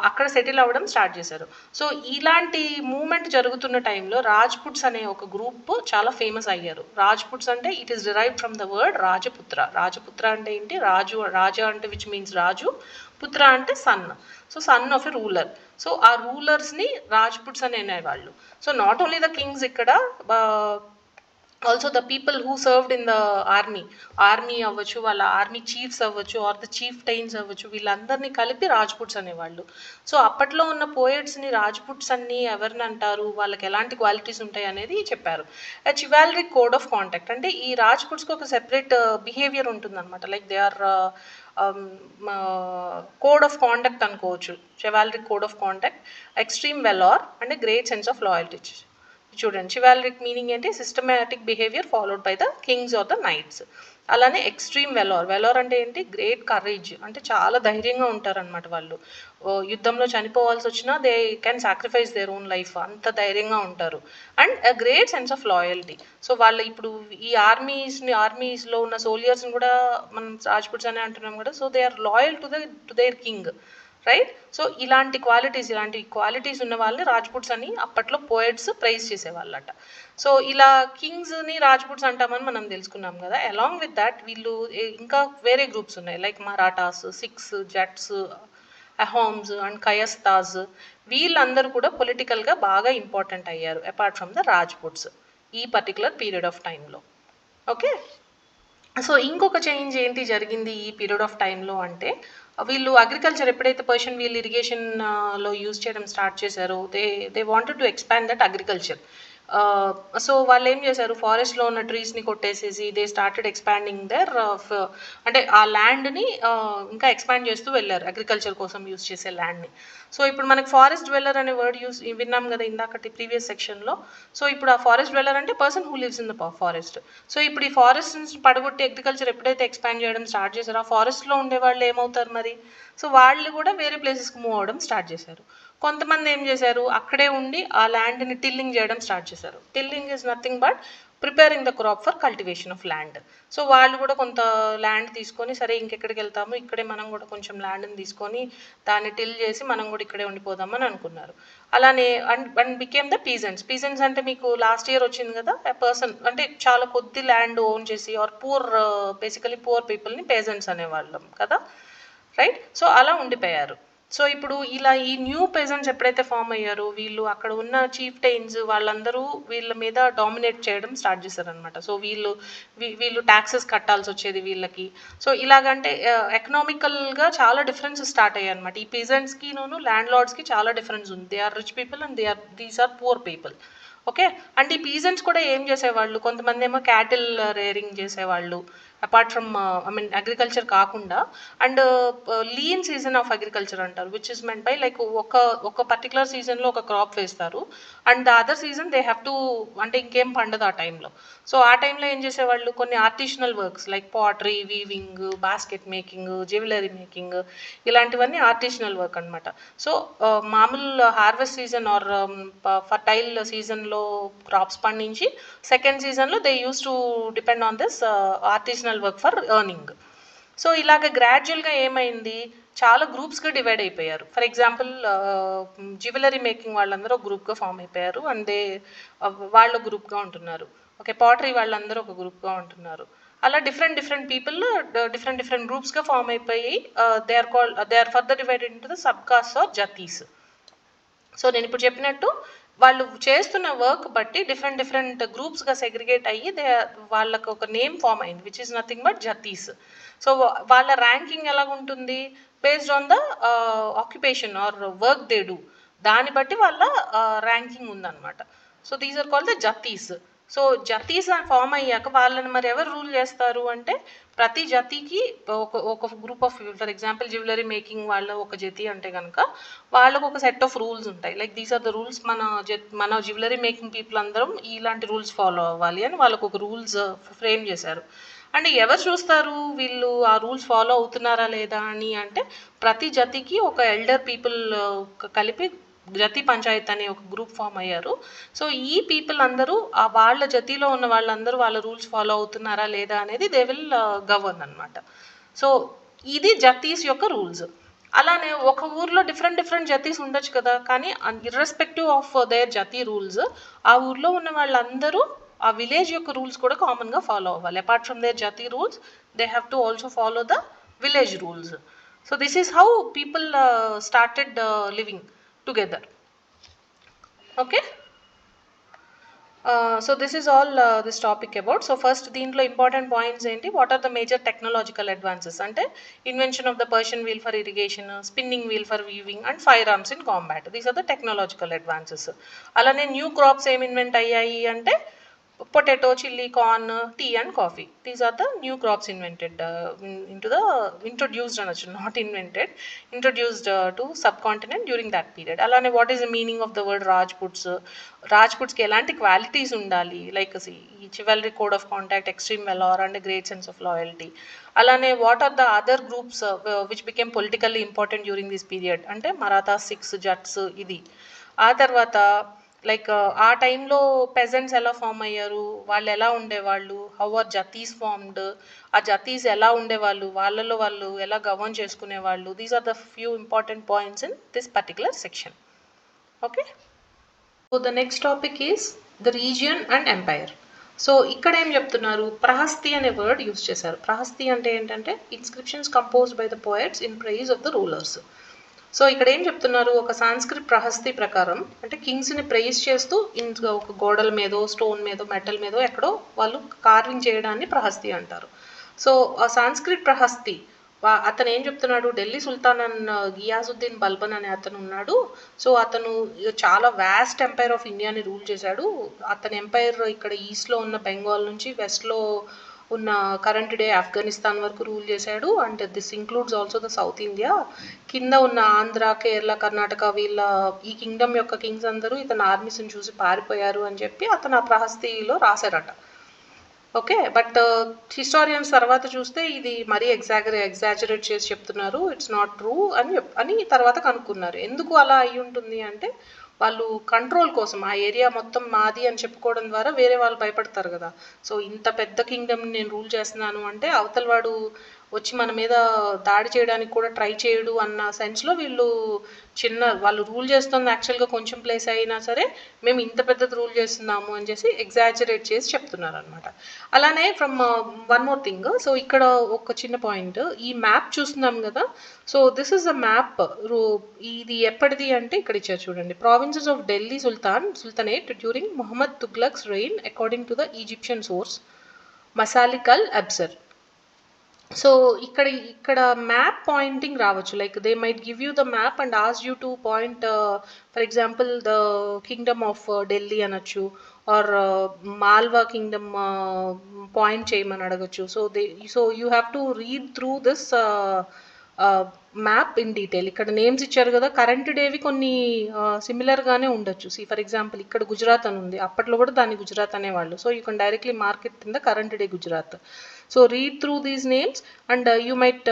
అక్కడ సెటిల్ అవ్వడం స్టార్ట్ చేశారు. సో ఇలాంటి మూమెంట్ జరుగుతున్న టైంలో రాజ్పుట్స్ అనే ఒక గ్రూప్ చాలా ఫేమస్ అయ్యారు. రాజ్పుట్స్ అంటే it is derived from the word Rajaputra. Rajaputra అంటే ఏంటి? రాజా అంటే విచ్ మీన్స్ రాజు, పుత్ర అంటే son. So son of a ruler. So ఆ రూలర్స్ని రాజ్పుట్స్ అని అనేవాళ్ళు. So not only the kings ఇక్కడ, also the people who served in the army అవ్వచ్చు, వాళ్ళ ఆర్మీ చీఫ్స్ అవ్వచ్చు, ఆర్ ద చీఫ్ టైన్స్ అవ్వచ్చు, వీళ్ళందరినీ కలిపి రాజ్పుట్స్ అనేవాళ్ళు. సో అప్పట్లో ఉన్న పోయట్స్ని రాజ్పుట్స్ అన్ని ఎవరిని అంటారు, వాళ్ళకి ఎలాంటి క్వాలిటీస్ ఉంటాయి అనేది చెప్పారు. చివాలరిక్ కోడ్ ఆఫ్ కాంటాక్ట్ అంటే ఈ రాజ్పుట్స్కి ఒక సెపరేట్ బిహేవియర్ ఉంటుందన్నమాట. Like they are code of conduct అనుకోవచ్చు. Chivalric code of conduct, extreme valour and great sense of loyalty. చూడండి, చివాలరిక్ మీనింగ్ ఏంటి? Systematic behaviour followed by the kings or the knights. అలానే ఎక్స్ట్రీమ్ వెలార్ అంటే ఏంటి? గ్రేట్ కరేజ్, అంటే చాలా ధైర్యంగా ఉంటారనమాట వాళ్ళు. యుద్ధంలో చనిపోవాల్సి వచ్చినా they can sacrifice their own life, అంత ధైర్యంగా ఉంటారు. And a great sense of loyalty. So వాళ్ళు ఇప్పుడు ఈ ఆర్మీస్లో ఉన్న సోల్జర్స్ని కూడా మనం రాజ్పుట్స్ అనే అంటున్నాం కదా, so they are loyal to their king, right? So ఇలాంటి క్వాలిటీస్ ఉన్న వాళ్ళని రాజ్పుట్స్ అని అప్పట్లో పోయట్స్ ప్రైజ్ చేసేవాళ్ళట. సో ఇలా కింగ్స్ని రాజ్పుట్స్ అంటామని మనం తెలుసుకున్నాం కదా. అలాంగ్ విత్ దాట్ వీళ్ళు ఇంకా వేరే గ్రూప్స్ ఉన్నాయి, లైక్ మరాఠాస్, సిఖ్స్, జట్స్, అహోమ్స్ అండ్ కయస్తాస్. వీళ్ళందరూ కూడా పొలిటికల్గా బాగా ఇంపార్టెంట్ అయ్యారు అపార్ట్ ఫ్రమ్ ద రాజ్పుట్స్ ఈ పర్టికులర్ పీరియడ్ ఆఫ్ టైంలో. ఓకే, సో ఇంకొక చేంజ్ ఏంటి జరిగింది ఈ పీరియడ్ ఆఫ్ టైంలో అంటే, వీళ్ళు అగ్రికల్చర్ ఎప్పుడైతే పర్షియన్ వీల్ ఇరిగేషన్లో యూజ్ చేయడం స్టార్ట్ చేశారో they wanted to expand that agriculture. So వాళ్ళు ఏం చేశారు, ఫారెస్ట్లో ఉన్న ట్రీస్ని కొట్టేసేసి దే స్టార్టెడ్ ఎక్స్పాండింగ్ దేర్, అంటే ఆ ల్యాండ్ని ఇంకా ఎక్స్పాండ్ చేస్తూ వెళ్ళారు అగ్రికల్చర్ కోసం యూజ్ చేసే ల్యాండ్ని. సో ఇప్పుడు మనకి ఫారెస్ట్ డ్వెల్లర్ అనే వర్డ్ విన్నాం కదా ఇందాకటి ప్రీవియస్ సెక్షన్లో. సో ఇప్పుడు ఆ ఫారెస్ట్ డ్వెల్లర్ అంటే person who lives in the forest. So ఇప్పుడు ఈ ఫారెస్ట్ పడగొట్టి అగ్రికల్చర్ ఎప్పుడైతే ఎక్స్పాండ్ చేయడం స్టార్ట్ చేశారో ఆ ఫారెస్ట్లో ఉండే వాళ్ళు ఏమవుతారు మరి? సో వాళ్ళు కూడా వేరే ప్లేసెస్కి మూవ్ అవ్వడం స్టార్ట్ చేశారు. కొంతమంది ఏం చేశారు, అక్కడే ఉండి ఆ ల్యాండ్ని టిల్లింగ్ చేయడం స్టార్ట్ చేశారు. Tilling is nothing but preparing the crop for cultivation of land. So వాళ్ళు కూడా కొంత ల్యాండ్ తీసుకొని, సరే ఇంకెక్కడికి వెళ్తాము, ఇక్కడే మనం కూడా కొంచెం ల్యాండ్ని తీసుకొని దాన్ని టిల్ చేసి మనం కూడా ఇక్కడే ఉండిపోదామని అనుకున్నారు. అలానే and became the peasants. Peasants అంటే మీకు లాస్ట్ ఇయర్ వచ్చింది కదా, ఎ పర్సన్ అంటే చాలా కొద్ది ల్యాండ్ ఓన్ చేసి ఆర్ బేసికలీ పూర్ పీపుల్ని పేజెంట్స్ అనేవాళ్ళం కదా, రైట్? సో అలా ఉండిపోయారు. సో ఇప్పుడు ఇలా ఈ న్యూ పెజెంట్స్ ఎప్పుడైతే ఫామ్ అయ్యారో వీళ్ళు అక్కడ ఉన్న చీఫ్టైన్స్ వాళ్ళందరూ వీళ్ళ మీద డామినేట్ చేయడం స్టార్ట్ చేశారనమాట. సో వీళ్ళు ట్యాక్సెస్ కట్టాల్సి వచ్చేది వీళ్ళకి. సో ఇలాగంటే ఎకనామికల్గా చాలా డిఫరెన్స్ స్టార్ట్ అయ్యాయి అనమాట. ఈ పీజెంట్స్కి ల్యాండ్ లార్డ్స్కి చాలా డిఫరెన్స్ ఉంది. They are rich people and these are poor people. Okay. And ఈ పీజెంట్స్ కూడా ఏం చేసేవాళ్ళు, కొంతమంది ఏమో క్యాటిల్ రేరింగ్ చేసేవాళ్ళు అపార్ట్ ఫ్రమ్ అగ్రికల్చర్ కాకుండా. And lean season of agriculture అంటారు, which is meant by like ఒక పర్టికులర్ సీజన్లో ఒక క్రాప్ వేస్తారు and the other season they have to, అంటే ఇంకేం పండదు ఆ టైంలో. సో ఆ టైంలో ఏం చేసేవాళ్ళు, కొన్ని artisanal works like pottery, weaving, basket making, jewellery making, ఇలాంటివన్నీ ఆర్టిషనల్ వర్క్ అనమాట. సో మామూలు హార్వెస్ట్ సీజన్ ఆర్ ఫర్టైల్ సీజన్లో క్రాప్స్ పండించి సెకండ్ సీజన్లో they use to depend on this artisanal work for earning. So ఇలాగ గ్రాడ్యువల్గా ఏమైంది, చాలా గ్రూప్స్గా డివైడ్ అయిపోయారు. ఫర్ ఎగ్జాంపుల్ జ్యువెలరీ మేకింగ్ వాళ్ళందరూ ఒక గ్రూప్గా ఫామ్ అయిపోయారు అండ్ వాళ్ళు గ్రూప్గా ఉంటున్నారు. ఓకే. పాటరీ వాళ్ళందరూ ఒక గ్రూప్గా ఉంటున్నారు. అలా డిఫరెంట్ పీపుల్ డిఫరెంట్ గ్రూప్స్గా ఫామ్ అయిపోయి they are further divided into the sub caste or jatis. So నేను ఇప్పుడు చెప్పినట్టు వాళ్ళు చేస్తున్న వర్క్ బట్టి డిఫరెంట్ గ్రూప్స్గా సెగ్రిగేట్ అయ్యి వాళ్ళకు ఒక నేమ్ ఫామ్ అయింది, which is nothing but jatis. So వాళ్ళ ర్యాంకింగ్ ఎలాగుంటుంది, based on the occupation or work they do, దాన్ని బట్టి వాళ్ళ ర్యాంకింగ్ ఉందన్నమాట. So these are called the jatis. So jatis form అయ్యాక వాళ్ళని మరి ఎవరు రూల్ చేస్తారు అంటే, ప్రతి జతీకి ఒక group of, for example jewellery making వాళ్ళ ఒక జతి అంటే కనుక వాళ్ళకు ఒక సెట్ ఆఫ్ రూల్స్ ఉంటాయి. Like these are the rules, మన జ్యువెలరీ మేకింగ్ పీపుల్ అందరం ఇలాంటి రూల్స్ ఫాలో అవ్వాలి అని వాళ్ళకు ఒక రూల్స్ ఫ్రేమ్ చేశారు. అండ్ ఎవరు చూస్తారు వీళ్ళు ఆ రూల్స్ ఫాలో అవుతున్నారా లేదా అని అంటే, ప్రతి జతికి ఒక ఎల్డర్ పీపుల్ కలిపి జతి పంచాయత్ అనే ఒక గ్రూప్ ఫామ్ అయ్యారు. సో ఈ పీపుల్ అందరూ వాళ్ళ జతిలో ఉన్న వాళ్ళందరూ వాళ్ళ రూల్స్ ఫాలో అవుతున్నారా లేదా అనేది దే విల్ గవర్న్ అనమాట. సో ఇది జతీస్ యొక్క రూల్స్. అలానే ఒక ఊర్లో డిఫరెంట్ జతీస్ ఉండొచ్చు కదా, కానీ irrespective of their jati rules ఆ ఊర్లో ఉన్న వాళ్ళందరూ ఆ విలేజ్ యొక్క రూల్స్ కూడా కామన్గా ఫాలో అవ్వాలి. Apart from their jati rules they have to also follow the village rules. So this is how people started living together. Okay. So this is all this topic about. So first దీంట్లో important points ఏంటి, what are the major technological advances అంటే invention of the Persian wheel for irrigation, spinning wheel for weaving and firearms in combat. These are the technological advances. అలానే new crops ఏం ఇన్వెంట్ అయ్యాయి అంటే potato, chilli, corn, tea and coffee. These are the new crops invented introduced అనొచ్చు, not invented, introduced to sub continent during that period. అలానే what is the meaning of the word Rajputs, రాజ్పుట్స్కి ఎలాంటి క్వాలిటీస్ ఉండాలి, లైక్ ఈ chivalry, code of contact, extreme valour and great sense of loyalty. అలానే what are the other groups which became politically important during this period అంటే మరాఠా, సిక్స్, జట్స్, ఇది. ఆ తర్వాత లైక్ ఆ టైంలో పెజెంట్స్ ఎలా ఫామ్ అయ్యారు, వాళ్ళు ఎలా ఉండేవాళ్ళు, హౌ ఆర్ జతీస్ ఫార్మ్డ్, ఆ జతీస్ ఎలా ఉండేవాళ్ళు, వాళ్ళలో వాళ్ళు ఎలా గవర్న్ చేసుకునేవాళ్ళు. These are the few important points in this particular section. Okay. So the next topic is the region and empire. So ఇక్కడ ఏం చెప్తున్నారు, ప్రహస్తి అనే వర్డ్ యూస్ చేశారు. ప్రహస్తి అంటే ఏంటంటే inscriptions composed by the poets in praise of the rulers. So ఇక్కడ ఏం చెప్తున్నారు, ఒక సాంస్క్రిట్ ప్రహస్తి ప్రకారం అంటే కింగ్స్ని ప్రైజ్ చేస్తూ ఒక గోడల మీదో, స్టోన్ మీదో, మెటల్ మీదో ఎక్కడో వాళ్ళు కార్వింగ్ చేయడాన్ని ప్రహస్తి అంటారు. సో ఆ సాంస్క్రిట్ ప్రహస్తి అతను ఏం చెప్తున్నాడు, ఢిల్లీ సుల్తాన్ గియాజుద్దీన్ బల్బన్ అనే అతను ఉన్నాడు. సో అతను చాలా వాస్ట్ ఎంపైర్ ఆఫ్ ఇండియాని రూల్ చేశాడు. అతని ఎంపైర్ ఇక్కడ ఈస్ట్లో ఉన్న బెంగాల్ నుంచి వెస్ట్లో ఉన్న కరెంట్ డే ఆఫ్ఘనిస్తాన్ వరకు రూల్ చేశాడు. And this includes also the south India. కింద ఉన్న ఆంధ్ర, కేరళ, కర్ణాటక వీళ్ళ ఈ కింగ్డమ్ యొక్క కింగ్స్ అందరూ ఇతను ఆర్మీస్ని చూసి పారిపోయారు అని చెప్పి అతను ఆ ప్రహస్తిలో రాశారట. ఓకే. బట్ హిస్టారియన్స్ తర్వాత చూస్తే ఇది మరీ ఎగ్జాజరేట్ చేసి చెప్తున్నారు, ఇట్స్ నాట్ ట్రూ అని తర్వాత కనుక్కున్నారు. ఎందుకు అలా అయి ఉంటుంది అంటే, వాళ్ళు కంట్రోల్ కోసం ఆ ఏరియా మొత్తం మాది అని చెప్పుకోవడం ద్వారా వేరే వాళ్ళు భయపడతారు కదా. సో ఇంత పెద్ద కింగ్డమ్ నేను రూల్ చేస్తున్నాను అంటే అవతల వాడు వచ్చి మన మీద దాడి చేయడానికి కూడా ట్రై చేయడు అన్న సెన్స్లో వీళ్ళు వాళ్ళు రూల్ చేస్తుంది యాక్చువల్గా కొంచెం ప్లేస్ అయినా సరే మేము ఇంత పెద్దది రూల్ చేస్తున్నాము అని చేసి ఎగ్జాజరేట్ చేసి చెప్తున్నారు అనమాట. అలానే from one more thing, so ఇక్కడ ఒక చిన్న పాయింట్, ఈ మ్యాప్ చూస్తున్నాం కదా. So this is a map. ఇది ఎప్పటిది అంటే ఇక్కడ ఇచ్చారు చూడండి. Provinces of Delhi sultanate during Muhammad Tughlaq's reign according to the Egyptian source Masalik al Absar. So ఇక్కడ మ్యాప్ పాయింటింగ్ రావచ్చు, like they might give you the map and ask you to point, for example the kingdom of Delhi అనొచ్చు, ఆర్ మాల్వా కింగ్డమ్ పాయింట్ చేయమని అడగచ్చు. So you have to read through this map in detail. ఇక్కడ నేమ్స్ ఇచ్చారు కదా, కరెంట్ డేవి కొన్ని సిమిలర్గానే ఉండొచ్చు. ఫర్ ఎగ్జాంపుల్ ఇక్కడ గుజరాత్ అని ఉంది, అప్పట్లో కూడా దాన్ని గుజరాత్ అనేవాళ్ళు. So you can directly market in the current day Gujarat. So read through these names and you might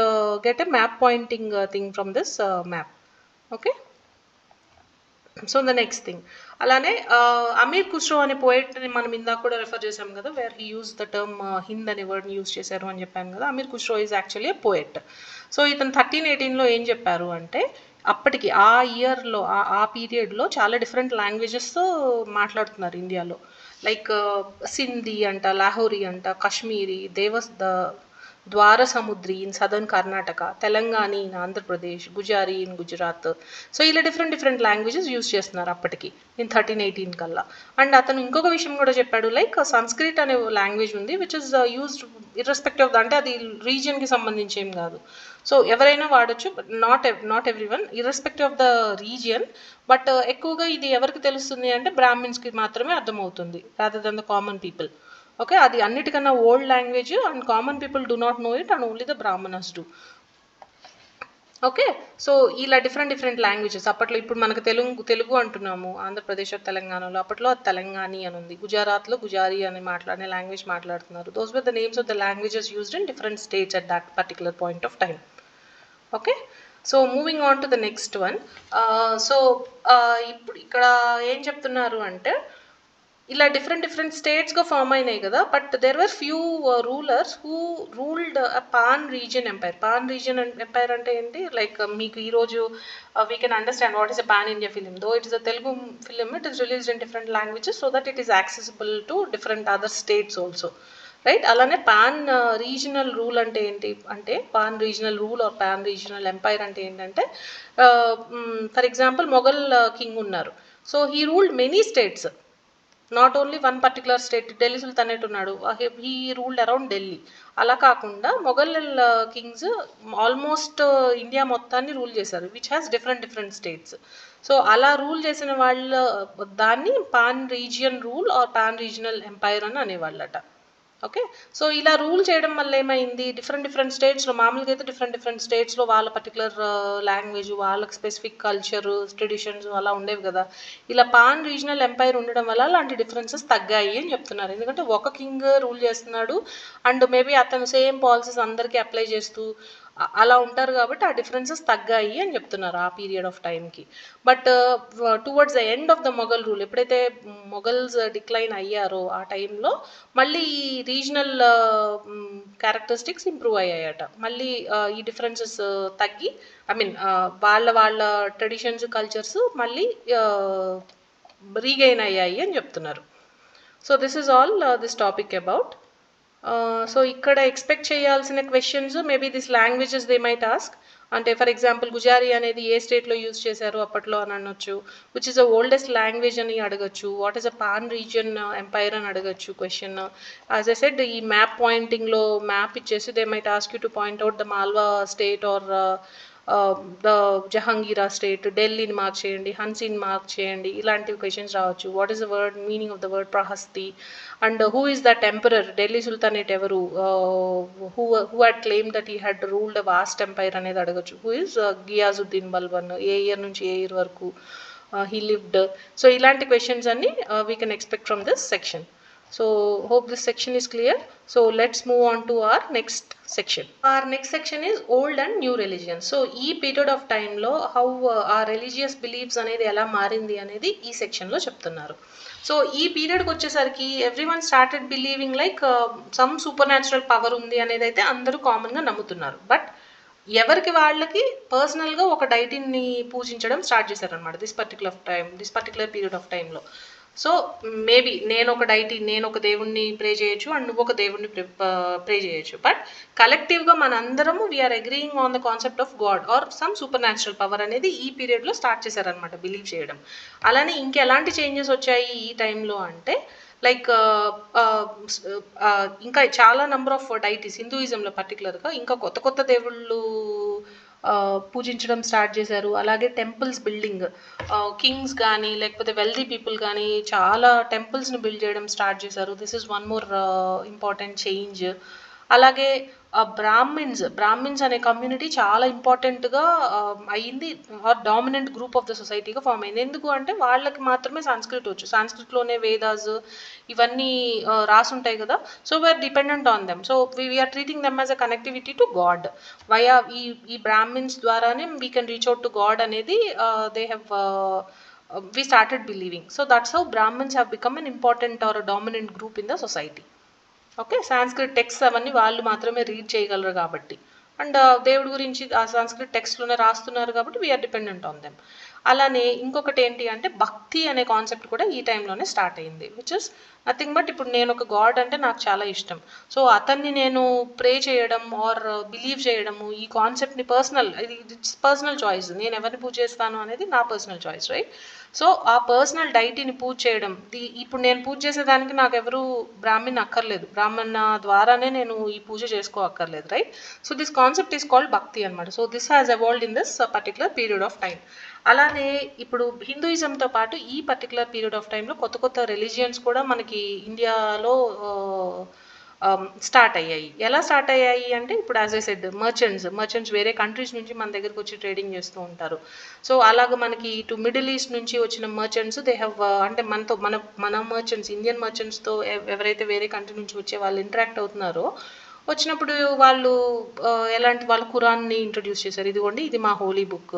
get a map pointing thing from this map. Okay. So the next thing, అలానే అమీర్ ఖుస్రో అనే పోయిట్ని మనం ఇందాక కూడా రెఫర్ చేసాం కదా, where he use the term Hind అనే వర్డ్ని యూజ్ చేశారు అని చెప్పాను కదా. Amir Khusro is actually a poet. So ఇతను 1318లో ఏం చెప్పారు అంటే, అప్పటికి ఆ ఇయర్లో ఆ పీరియడ్లో చాలా డిఫరెంట్ లాంగ్వేజెస్ మాట్లాడుతున్నారు ఇండియాలో. లైక్ సింధీ అంట, లాహోరీ అంట, Kashmiri, Dwara Samudri in southern Karnataka, Telangana in Andhra Pradesh, Gujari in Gujarat. So ఇలా డిఫరెంట్ లాంగ్వేజెస్ యూజ్ చేస్తున్నారు అప్పటికి ఇన్ 1318 కల్లా. అండ్ అతను ఇంకొక విషయం కూడా చెప్పాడు, లైక్ సంస్కృత్ అనే లాంగ్వేజ్ ఉంది which is used irrespective of the, అంటే అది రీజియన్కి సంబంధించి ఏం కాదు. సో ఎవరైనా వాడచ్చు, but not everyone, irrespective of the region. But ఎక్కువగా ఇది ఎవరికి తెలుస్తుంది అంటే బ్రాహ్మిన్స్కి మాత్రమే అర్థమవుతుంది, rather than the common people. Okay, అది అన్నిటికన్నా old language and common people do not know it and only the Brahmanas do. Okay, so ఇలా డిఫరెంట్ లాంగ్వేజెస్ అప్పట్లో. ఇప్పుడు మనకు తెలుగు అంటున్నాము ఆంధ్రప్రదేశ్ తెలంగాణలో, అప్పట్లో అది తెలంగాణి అని ఉంది. గుజరాత్లో గుజారీ అని మాట్లాడే లాంగ్వేజ్ మాట్లాడుతున్నారు. Those were the names of the languages used in different states at that particular point of time. Okay, so moving on to the next one. So ఇప్పుడు ఇక్కడ ఏం చెప్తున్నారు అంటే, ఇలా డిఫరెంట్ స్టేట్స్గా ఫామ్ అయినాయి కదా, but there were few rulers who ruled pan region empire. Pan region empire అంటే ఏంటి, లైక్ మీకు ఈరోజు we can understand what is a pan India film. Though it is a Telugu film, it is released in different languages so that it is accessible to different other states also, right. అలానే పాన్ రీజనల్ రూల్ అంటే ఏంటి అంటే, pan regional rule or pan regional empire అంటే ఏంటంటే, ఫర్ ఎగ్జాంపుల్ మొఘల్ కింగ్ ఉన్నారు. So he ruled many states, not only one particular state. Delhi sultanate ఉన్నాడు, హీ రూల్డ్ అరౌండ్ ఢిల్లీ. అలా కాకుండా మొఘల్ కింగ్స్ ఆల్మోస్ట్ ఇండియా మొత్తాన్ని రూల్ చేశారు, which has different states. So అలా రూల్ చేసిన వాళ్ళ దాన్ని pan region rule or pan regional empire అని అనేవాళ్ళట. ఓకే, సో ఇలా రూల్ చేయడం వల్ల ఏమైంది, డిఫరెంట్ స్టేట్స్లో, మామూలుగా అయితే డిఫరెంట్ స్టేట్స్లో వాళ్ళ పర్టికులర్ లాంగ్వేజ్, వాళ్ళకి స్పెసిఫిక్ కల్చర్, ట్రెడిషన్స్ అలా ఉండేవి కదా. ఇలా పాన్ రీజనల్ ఎంపైర్ ఉండడం వల్ల అలాంటి డిఫరెన్సెస్ తగ్గాయి అని చెప్తున్నారు. ఎందుకంటే ఒక కింగ్ రూల్ చేస్తున్నాడు అండ్ మేబీ అతను సేమ్ పాలసీస్ అందరికీ అప్లై చేస్తూ అలా ఉంటారు కాబట్టి ఆ డిఫరెన్సెస్ తగ్గాయి అని చెప్తున్నారు ఆ పీరియడ్ ఆఫ్ టైంకి. But towards the end of the Mughal rule, ఎప్పుడైతే మొఘల్స్ డిక్లైన్ అయ్యారో ఆ టైంలో మళ్ళీ ఈ రీజనల్ క్యారెక్టరిస్టిక్స్ ఇంప్రూవ్ అయ్యాయట. మళ్ళీ ఈ డిఫరెన్సెస్ తగ్గి, ఐ మీన్ వాళ్ళ ట్రెడిషన్స్, కల్చర్స్ మళ్ళీ రీగెయిన్ అయ్యాయి అని చెప్తున్నారు. So this is all this topic about. So ఇక్కడ ఎక్స్పెక్ట్ చేయాల్సిన questions maybe this languages they might ask. అంటే ఫర్ ఎగ్జాంపుల్ గుజారీ అనేది ఏ స్టేట్లో యూజ్ చేశారు అప్పట్లో అని అనొచ్చు, which is the oldest language అని అడగచ్చు, what is a pan region empire అని అడగచ్చు క్వశ్చన్. యాజ్ ఐ సెడ్, ఈ మ్యాప్ పాయింటింగ్లో మ్యాప్ ఇచ్చేసి they might ask you to point out the Malwa state or the Jahangira state, ఢిల్లీని మార్క్ చేయండి, హన్సీని మార్క్ చేయండి, ఇలాంటివి క్వశ్చన్స్ రావచ్చు. What is the word meaning of the word prashasti, and who is that emperor, Delhi sultanate ఎవరు, who had claim that he had ruled a vast empire అనేది అడగచ్చు. హూ ఈస్ గియాజుద్దీన్ బల్బన్, ఏ ఇయర్ నుంచి ఏ ఇయర్ వరకు హీ లివ్డ్. సో ఇలాంటి క్వశ్చన్స్ అన్ని we can expect from this section. So hope this section is clear. So let's move on to our next section. Our next section is old and new religions. So ఈ పీరియడ్ ఆఫ్ టైంలో హౌ ఆ రిలీజియస్ బిలీఫ్స్ అనేది ఎలా మారింది అనేది ఈ సెక్షన్లో చెప్తున్నారు. సో ఈ పీరియడ్కి వచ్చేసరికి every one started believing like some supernatural power ఉంది అనేది అయితే అందరూ కామన్గా నమ్ముతున్నారు. బట్ ఎవరికి వాళ్ళకి పర్సనల్గా ఒక డైటీని పూజించడం స్టార్ట్ చేశారనమాట దిస్ పర్టికులర్ పీరియడ్ ఆఫ్ టైంలో. సో మేబీ నేను ఒక దేవుణ్ణి ప్రే చేయొచ్చు అండ్ నువ్వు ఒక దేవుణ్ణి ప్రే చేయొచ్చు. బట్ కలెక్టివ్గా మనందరము we are agreeing on the concept of god or some supernatural power అనేది ఈ పీరియడ్లో స్టార్ట్ చేశారనమాట బిలీవ్ చేయడం. అలానే ఇంకెలాంటి చేంజెస్ వచ్చాయి ఈ టైంలో అంటే లైక్ ఇంకా చాలా నెంబర్ ఆఫ్ డైటీస్ హిందూయిజంలో పర్టికులర్గా ఇంకా కొత్త దేవుళ్ళు పూజించడం స్టార్ట్ చేశారు. అలాగే టెంపుల్స్ బిల్డింగ్, కింగ్స్ కానీ లేకపోతే వెల్దీ పీపుల్ కానీ చాలా టెంపుల్స్ని బిల్డ్ చేయడం స్టార్ట్ చేశారు. This is one more important change. అలాగే బ్రాహ్మిన్స్ అనే కమ్యూనిటీ చాలా ఇంపార్టెంట్గా అయ్యింది, or dominant group of the సొసైటీగా ఫామ్ అయింది. ఎందుకు అంటే వాళ్ళకి మాత్రమే సంస్కృత్ వచ్చు, సంస్కృత్లోనే వేదాస్ ఇవన్నీ రాసుంటాయి కదా. So we are dependent on them. So we are treating them as a connectivity to God. Via ఈ బ్రాహ్మిన్స్ ద్వారానే we can reach out to God అనేది they have we started believing. So that's how Brahmins have become an important or a dominant group in the society. Okay, Sanskrit text అవన్నీ వాళ్ళు మాత్రమే రీడ్ చేయగలరు కాబట్టి, అండ్ దేవుడి గురించి ఆ సాంస్క్రిట్ టెక్స్ట్లోనే రాస్తున్నారు కాబట్టి వీఆర్ డిపెండెంట్ ఆన్ దెమ్. అలానే ఇంకొకటి ఏంటి అంటే భక్తి అనే కాన్సెప్ట్ కూడా ఈ టైంలోనే స్టార్ట్ అయింది, విచ్ ఇస్ నథింగ్ బట్ ఇప్పుడు నేను ఒక గాడ్ అంటే నాకు చాలా ఇష్టం. సో అతన్ని నేను ప్రే చేయడం ఆర్ బిలీవ్ చేయడము, ఈ కాన్సెప్ట్ని ఇట్స్ పర్సనల్ చాయిస్. నేను ఎవరిని పూజ చేస్తాను అనేది నా పర్సనల్ చాయిస్, రైట్? సో ఆ పర్సనల్ డైటీని పూజ చేయడం, ఇప్పుడు నేను పూజ చేసేదానికి నాకు ఎవరు బ్రాహ్మణ్ అక్కర్లేదు, బ్రాహ్మణ ద్వారానే నేను ఈ పూజ అక్కర్లేదు, right? So this concept is called భక్తి అనమాట. So this has evolved in this particular period of time. అలానే ఇప్పుడు హిందూయిజంతో పాటు ఈ పర్టికులర్ పీరియడ్ ఆఫ్ టైంలో కొత్త రిలీజియన్స్ కూడా మనకి ఇండియాలో స్టార్ట్ అయ్యాయి. ఎలా స్టార్ట్ అయ్యాయి అంటే ఇప్పుడు యాజ్ ఐ సెడ్ మర్చెంట్స్ వేరే కంట్రీస్ నుంచి మన దగ్గరకు వచ్చి ట్రేడింగ్ చేస్తూ ఉంటారు. సో అలాగ మనకి ఇటు మిడిల్ ఈస్ట్ నుంచి వచ్చిన మర్చెంట్స్ దే హ్యావ్ అంటే మన మర్చెంట్స్ ఇండియన్ మర్చెంట్స్తో ఎవరైతే వేరే కంట్రీ నుంచి వచ్చే వాళ్ళు ఇంటరాక్ట్ అవుతున్నారో, వచ్చినప్పుడు వాళ్ళు ఖురాన్ని ఇంట్రడ్యూస్ చేశారు. ఇదిగోండి ఇది మా హోలీ బుక్.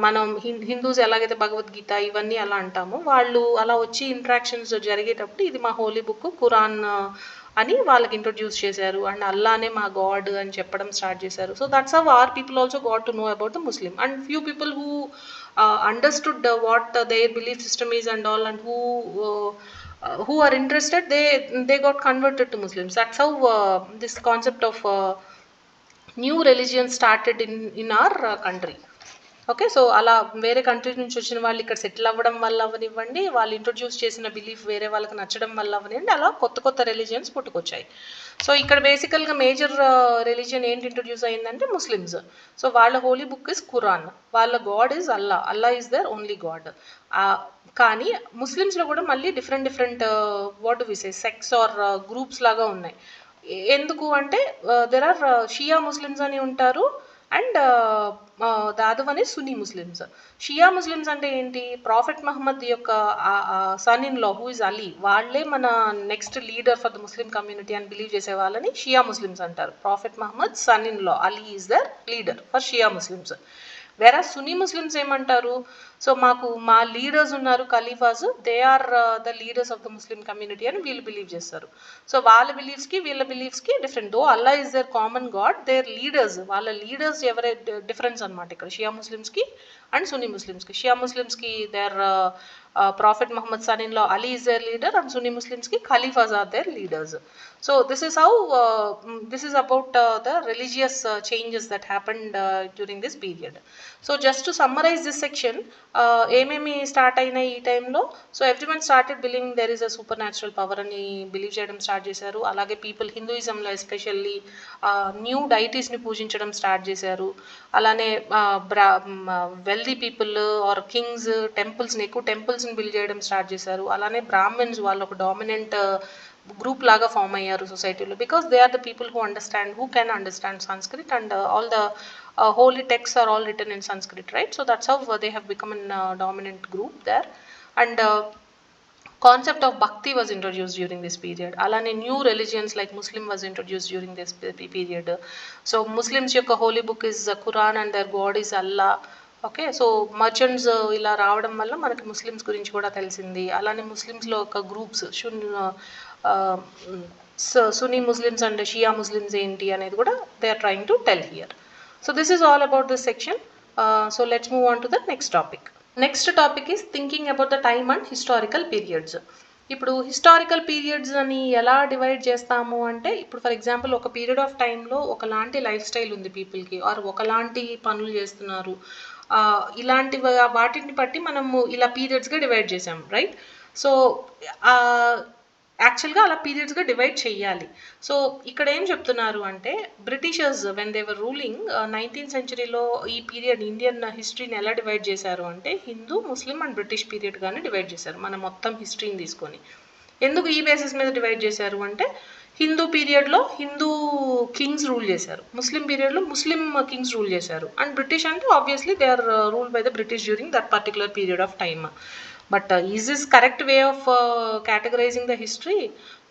మనం హిందూస్ ఎలాగైతే భగవద్గీత ఇవన్నీ అలా అంటామో, వాళ్ళు అలా వచ్చి ఇంట్రాక్షన్స్ జరిగేటప్పుడు ఇది మా హోలీ బుక్ ఖురాన్ అని వాళ్ళకి ఇంట్రొడ్యూస్ చేశారు. అండ్ అల్లానే మా గాడ్ అని చెప్పడం స్టార్ట్ చేశారు. So that's how are people also got to know about the Muslim. And few people who understood what their belief system is and all, and who are interested, they got converted to Muslims. That's how this concept of new religion started in our country. Okay, so అలా వేరే కంట్రీ నుంచి వచ్చిన వాళ్ళు ఇక్కడ సెటిల్ అవ్వడం వల్ల అవనివ్వండి, వాళ్ళు ఇంట్రొడ్యూస్ చేసిన బిలీఫ్ వేరే వాళ్ళకి నచ్చడం వల్ల అవనివ్వండి, అలా కొత్త రిలీజియన్స్ పుట్టుకొచ్చాయి. సో ఇక్కడ బేసికల్గా మేజర్ రిలీజియన్ ఏంటి ఇంట్రొడ్యూస్ అయిందంటే ముస్లిమ్స్. సో వాళ్ళ హోలీ బుక్ ఇస్ ఖురాన్, వాళ్ళ god is Allah is the only god. కానీ ముస్లిమ్స్లో కూడా మళ్ళీ different what do we say sects or groups లాగా ఉన్నాయి. ఎందుకు అంటే దెర్ ఆర్ షియా ముస్లిమ్స్ అని ఉంటారు, and the other one is Sunni Muslims. Shia Muslims అంటే ఏంటి, ప్రాఫెట్ మహమ్మద్ యొక్క son in law who is Ali, వాళ్ళే మన next leader for the Muslim community అని బిలీవ్ చేసే వాళ్ళని షియా ముస్లిమ్స్ అంటారు. Prophet Muhammad son in law Ali is their leader for Shia Muslims. వేరే సున్నీ ముస్లిమ్స్ ఏమంటారు, సో మా లీడర్స్ ఉన్నారు khalifas, they are the leaders of the Muslim community అని వీళ్ళు బిలీవ్ చేస్తారు. సో వాళ్ళ బిలీఫ్స్కి వీళ్ళ బిలీఫ్స్కి different. Though Allah is their common God, their leaders, వాళ్ళ లీడర్స్ ఎవరే డిఫరెన్స్ అనమాట ఇక్కడ షియా ముస్లిమ్స్కి అండ్ సున్నీ ముస్లిమ్స్కి. షియా ముస్లిమ్స్కి their Prophet Muhammad son-in-law Ali is their leader, and Sunni Muslims ki Khalifas are their leaders. So this is how this is about the religious changes that happened during this period. So just to summarize this section, ఏమేమి స్టార్ట్ అయినాయి ఈ టైంలో. So everyone started believing there is a super natural power అని బిలీవ్ చేయడం స్టార్ట్ చేశారు. అలాగే పీపుల్ హిందూయిజంలో ఎస్పెషల్లీ న్యూ డైటీస్ని పూజించడం స్టార్ట్ చేశారు. అలానే వెల్దీ పీపుల్ ఆర్ కింగ్స్ ఎక్కువ టెంపుల్స్ని బిల్డ్ చేయడం స్టార్ట్ చేశారు. అలానే బ్రాహ్మణ్స్ వాళ్ళు ఒక డామినెంట్ గ్రూప్ లాగా ఫామ్ అయ్యారు సొసైటీలో, because they are the people who can understand Sanskrit, and all the holy texts are all written in Sanskrit, right? So that's how they have become a dominant group there. And Concept of bhakti was introduced during this period. Alane new religions like Muslim was introduced during this period. So Muslims యొక్క holy book is Quran and their god is Allah. Okay, so merchants ఇలా రావడం వల్ల మనకి ముస్లిమ్స్ గురించి కూడా తెలిసింది. అలానే ముస్లిమ్స్లో ఒక groups Sunni Muslims and Shia Muslims ఏంటి అనేది కూడా they are trying to tell here. So this is all about this section. So let's move on to the next topic. Next topic is thinking about the time and historical periods. ఇప్పుడు హిస్టారికల్ పీరియడ్స్ అని ఎలా డివైడ్ చేస్తాము అంటే, ఇప్పుడు ఫర్ ఎగ్జాంపుల్ ఒక పీరియడ్ ఆఫ్ టైంలో ఒకలాంటి లైఫ్ స్టైల్ ఉంది పీపుల్కి, ఆర్ ఒకలాంటి పనులు చేస్తున్నారు, ఇలాంటి వాటిని బట్టి మనము ఇలా పీరియడ్స్గా డివైడ్ చేసాం, రైట్? సో యాక్చువల్గా అలా పీరియడ్స్గా డివైడ్ చేయాలి. సో ఇక్కడ ఏం చెప్తున్నారు అంటే, Britishers when they were ruling 19th centuryలో ఈ పీరియడ్ ఇండియన్ హిస్టరీని ఎలా డివైడ్ చేశారు అంటే, హిందూ, ముస్లిం అండ్ బ్రిటిష్ పీరియడ్గానే డివైడ్ చేశారు మన మొత్తం హిస్టరీని తీసుకొని. ఎందుకు ఈ బేసిస్ మీద డివైడ్ చేశారు అంటే, హిందూ పీరియడ్లో హిందూ కింగ్స్ రూల్ చేశారు, ముస్లిం పీరియడ్లో ముస్లిం కింగ్స్ రూల్ చేశారు, అండ్ బ్రిటిష్ అంటే obviously they are rule by the British during that particular period of time. But is this correct way of categorising the history?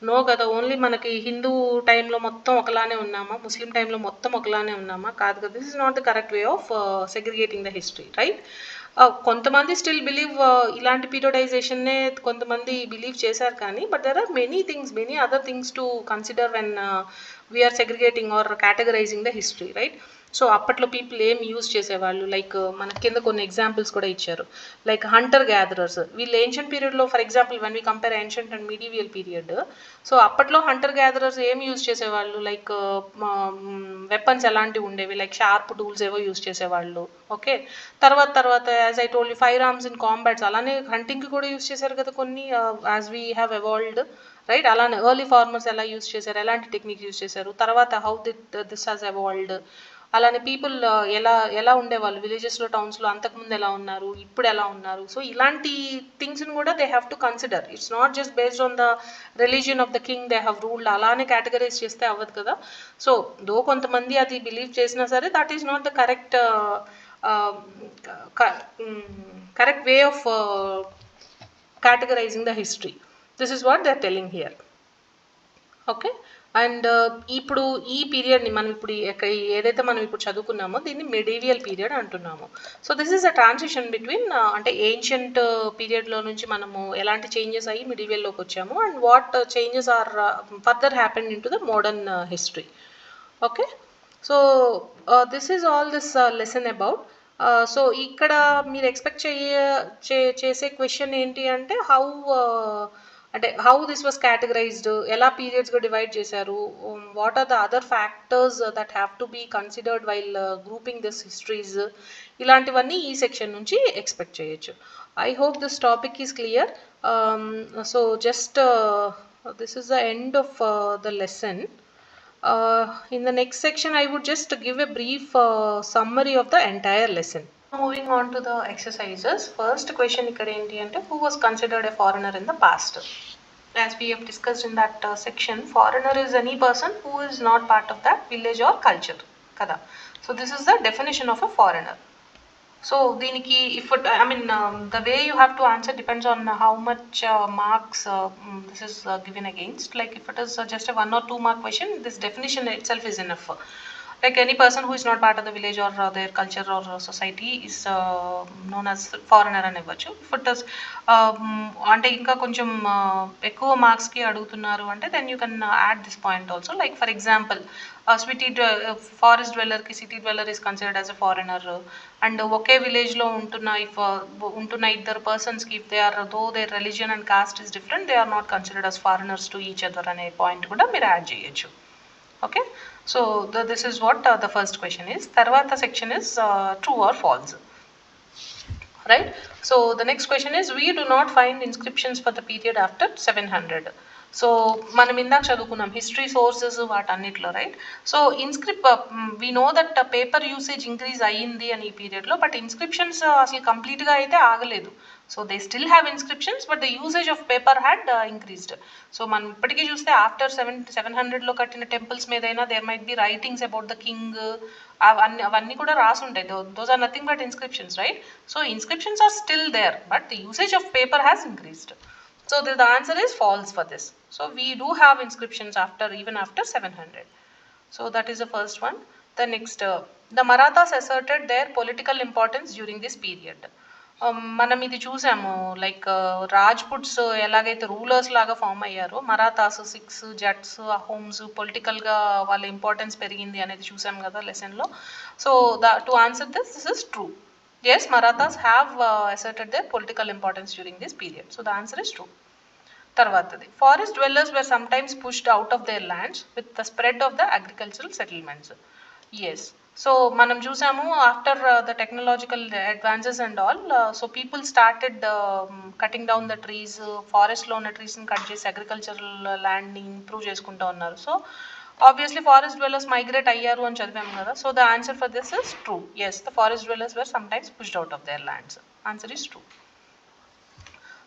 No కదా. ఓన్లీ మనకి హిందూ టైంలో మొత్తం ఒకలానే ఉన్నామా, ముస్లిం టైంలో మొత్తం ఒకలానే ఉన్నామా? కాదు కదా. This is not the correct way of segregating the history, right? కొంతమంది స్టిల్ బిలీవ్ ఇలాంటి పీరియడైజేషన్నే కొంతమంది బిలీవ్ చేశారు, కానీ but there are many other things to consider when we are segregating or categorizing the history, right? So అప్పట్లో పీపుల్ ఏం యూజ్ చేసేవాళ్ళు, లైక్ మన కింద కొన్ని ఎగ్జాంపుల్స్ కూడా ఇచ్చారు, లైక్ హంటర్ గ్యాదరర్స్. వీళ్ళు ఏన్షియంట్ పీరియడ్లో, for example when we compare ancient and medieval period, so అప్పట్లో హంటర్ గ్యాదరర్స్ ఏం యూజ్ చేసేవాళ్ళు, లైక్ వెపన్స్ ఎలాంటివి ఉండేవి, లైక్ షార్ప్ టూల్స్ ఏవో యూజ్ చేసేవాళ్ళు. ఓకే, తర్వాత as I told, firearms in combats, అలానే హంటింగ్కి కూడా యూజ్ చేశారు కదా కొన్ని, as we have evolved, right? అలానే ఎర్లీ ఫార్మర్స్ ఎలా యూజ్ చేశారు, ఎలాంటి టెక్నిక్ యూజ్ చేశారు, తర్వాత హౌ దిస్ హాజ్ ఎవాల్వ్డ్. అలానే పీపుల్ ఎలా ఉండేవాళ్ళు విలేజెస్లో, టౌన్స్లో, అంతకుముందు ఎలా ఉన్నారు, ఇప్పుడు ఎలా ఉన్నారు. సో ఇలాంటి థింగ్స్ని కూడా they have to consider. It's not just based on the religion of the king they have ruled, అలానే కేటగరైజ్ చేస్తే అవ్వదు కదా. సో దో కొంతమంది అది బిలీవ్ చేసినా సరే, that is not the correct way of categorizing the history. This is what they are telling here. Okay, and ఇప్పుడు ఈ పీరియడ్ని మనం ఇప్పుడు ఏదైతే మనం ఇప్పుడు చదువుకున్నామో దీన్ని మెడీవియల్ పీరియడ్ అంటున్నాము. So this is a transition between, అంటే ఏన్షియంట్ పీరియడ్లో నుంచి మనము ఎలాంటి చేంజెస్ అయ్యి మెడీవియల్లోకి వచ్చాము, and what changes are further happen in to the modern history. Okay, so this is all this lesson about. So ఇక్కడ మీరు ఎక్స్పెక్ట్ చేసే క్వశ్చన్ ఏంటి అంటే, హౌ దిస్ వాస్ కేటగరైజ్డ్, ఎలా పీరియడ్స్గా డివైడ్ చేశారు, what are the other factors that have to be considered while grouping this histories, ఇలాంటివన్నీ ఈ సెక్షన్ నుంచి ఎక్స్పెక్ట్ చేయొచ్చు. I hope this topic is clear. So just this is the end of the lesson. In the next section, I would just give a brief summary of the entire lesson. Moving on to the exercises. First question ikkada enti ante, who was considered a foreigner in the past? As we have discussed in that section, foreigner is any person who is not part of that village or culture kada. So this is the definition of a foreigner. So దీనికి the way you have to answer depends on how much marks this is given against. Like if it is just a 1 or 2 mark question, this definition itself is enough. Like any person who is not part of the village or their culture or society is known as foreigner అని ఇవ్వచ్చు. If it is అంటే ఇంకా కొంచెం ఎక్కువ మార్క్స్కి అడుగుతున్నారు అంటే, then you can add this point also. Like for example, forest dweller కి city dweller is considered as a foreigner, and ఒకే విలేజ్లో ఉంటున్న ఇద్దరు పర్సన్స్కి, if they are, though their religion and caste is different, they are not considered as foreigners to each other అనే పాయింట్ కూడా మీరు యాడ్ చేయొచ్చు. Okay, so this is what the first question is. Tarvata section is true or false, right? So the next question is, we do not find inscriptions for the period after 700. So మనం ఇందాక చదువుకున్నాం హిస్టరీ సోర్సెస్ వాటన్నిటిలో, right? So we know that paper usage increase అయ్యింది అని ఈ పీరియడ్లో, బట్ ఇన్స్క్రిప్షన్స్ అసలు కంప్లీట్గా అయితే ఆగలేదు. So they still have inscriptions, but the usage of paper had increased. So మనం ఇప్పటికీ చూస్తే ఆఫ్టర్ 700లో కట్టిన టెంపుల్స్ మీదైనా there might be writings about the king, అవన్నీ కూడా రాసి ఉంటాయి. Those are nothing but inscriptions, right? So inscriptions are still there, but the usage of paper has increased. So the answer is false for this. So we do have inscriptions even after 700. So that is the first one. The next, the Marathas asserted their political importance during this period. మనం ఇది చూసాము లైక్ రాజ్పుట్స్ ఎలాగైతే రూలర్స్ లాగా ఫామ్ అయ్యారో మరాఠాస్ సిక్స్ జట్స్ హోమ్స్ పొలిటికల్గా వాళ్ళ ఇంపార్టెన్స్ పెరిగింది అనేది చూసాం కదా లెసన్లో. So to answer this is true. Yes, Marathas have asserted their political importance during this period. So the answer is true. Tarvatadi. Forest dwellers were sometimes pushed out of their lands with the spread of the agricultural settlements. Yes. So manam chusamu after the technological advances and all, so people started cutting down the trees, forest lo ఉన్న trees ni cut chesi agricultural land ni improve cheskunta unnaru. So obviously forest dwellers migrate ayyaru అని చదివాము కదా. So the answer for this is true. Yes, the forest dwellers were sometimes pushed out of their lands. Answer is true.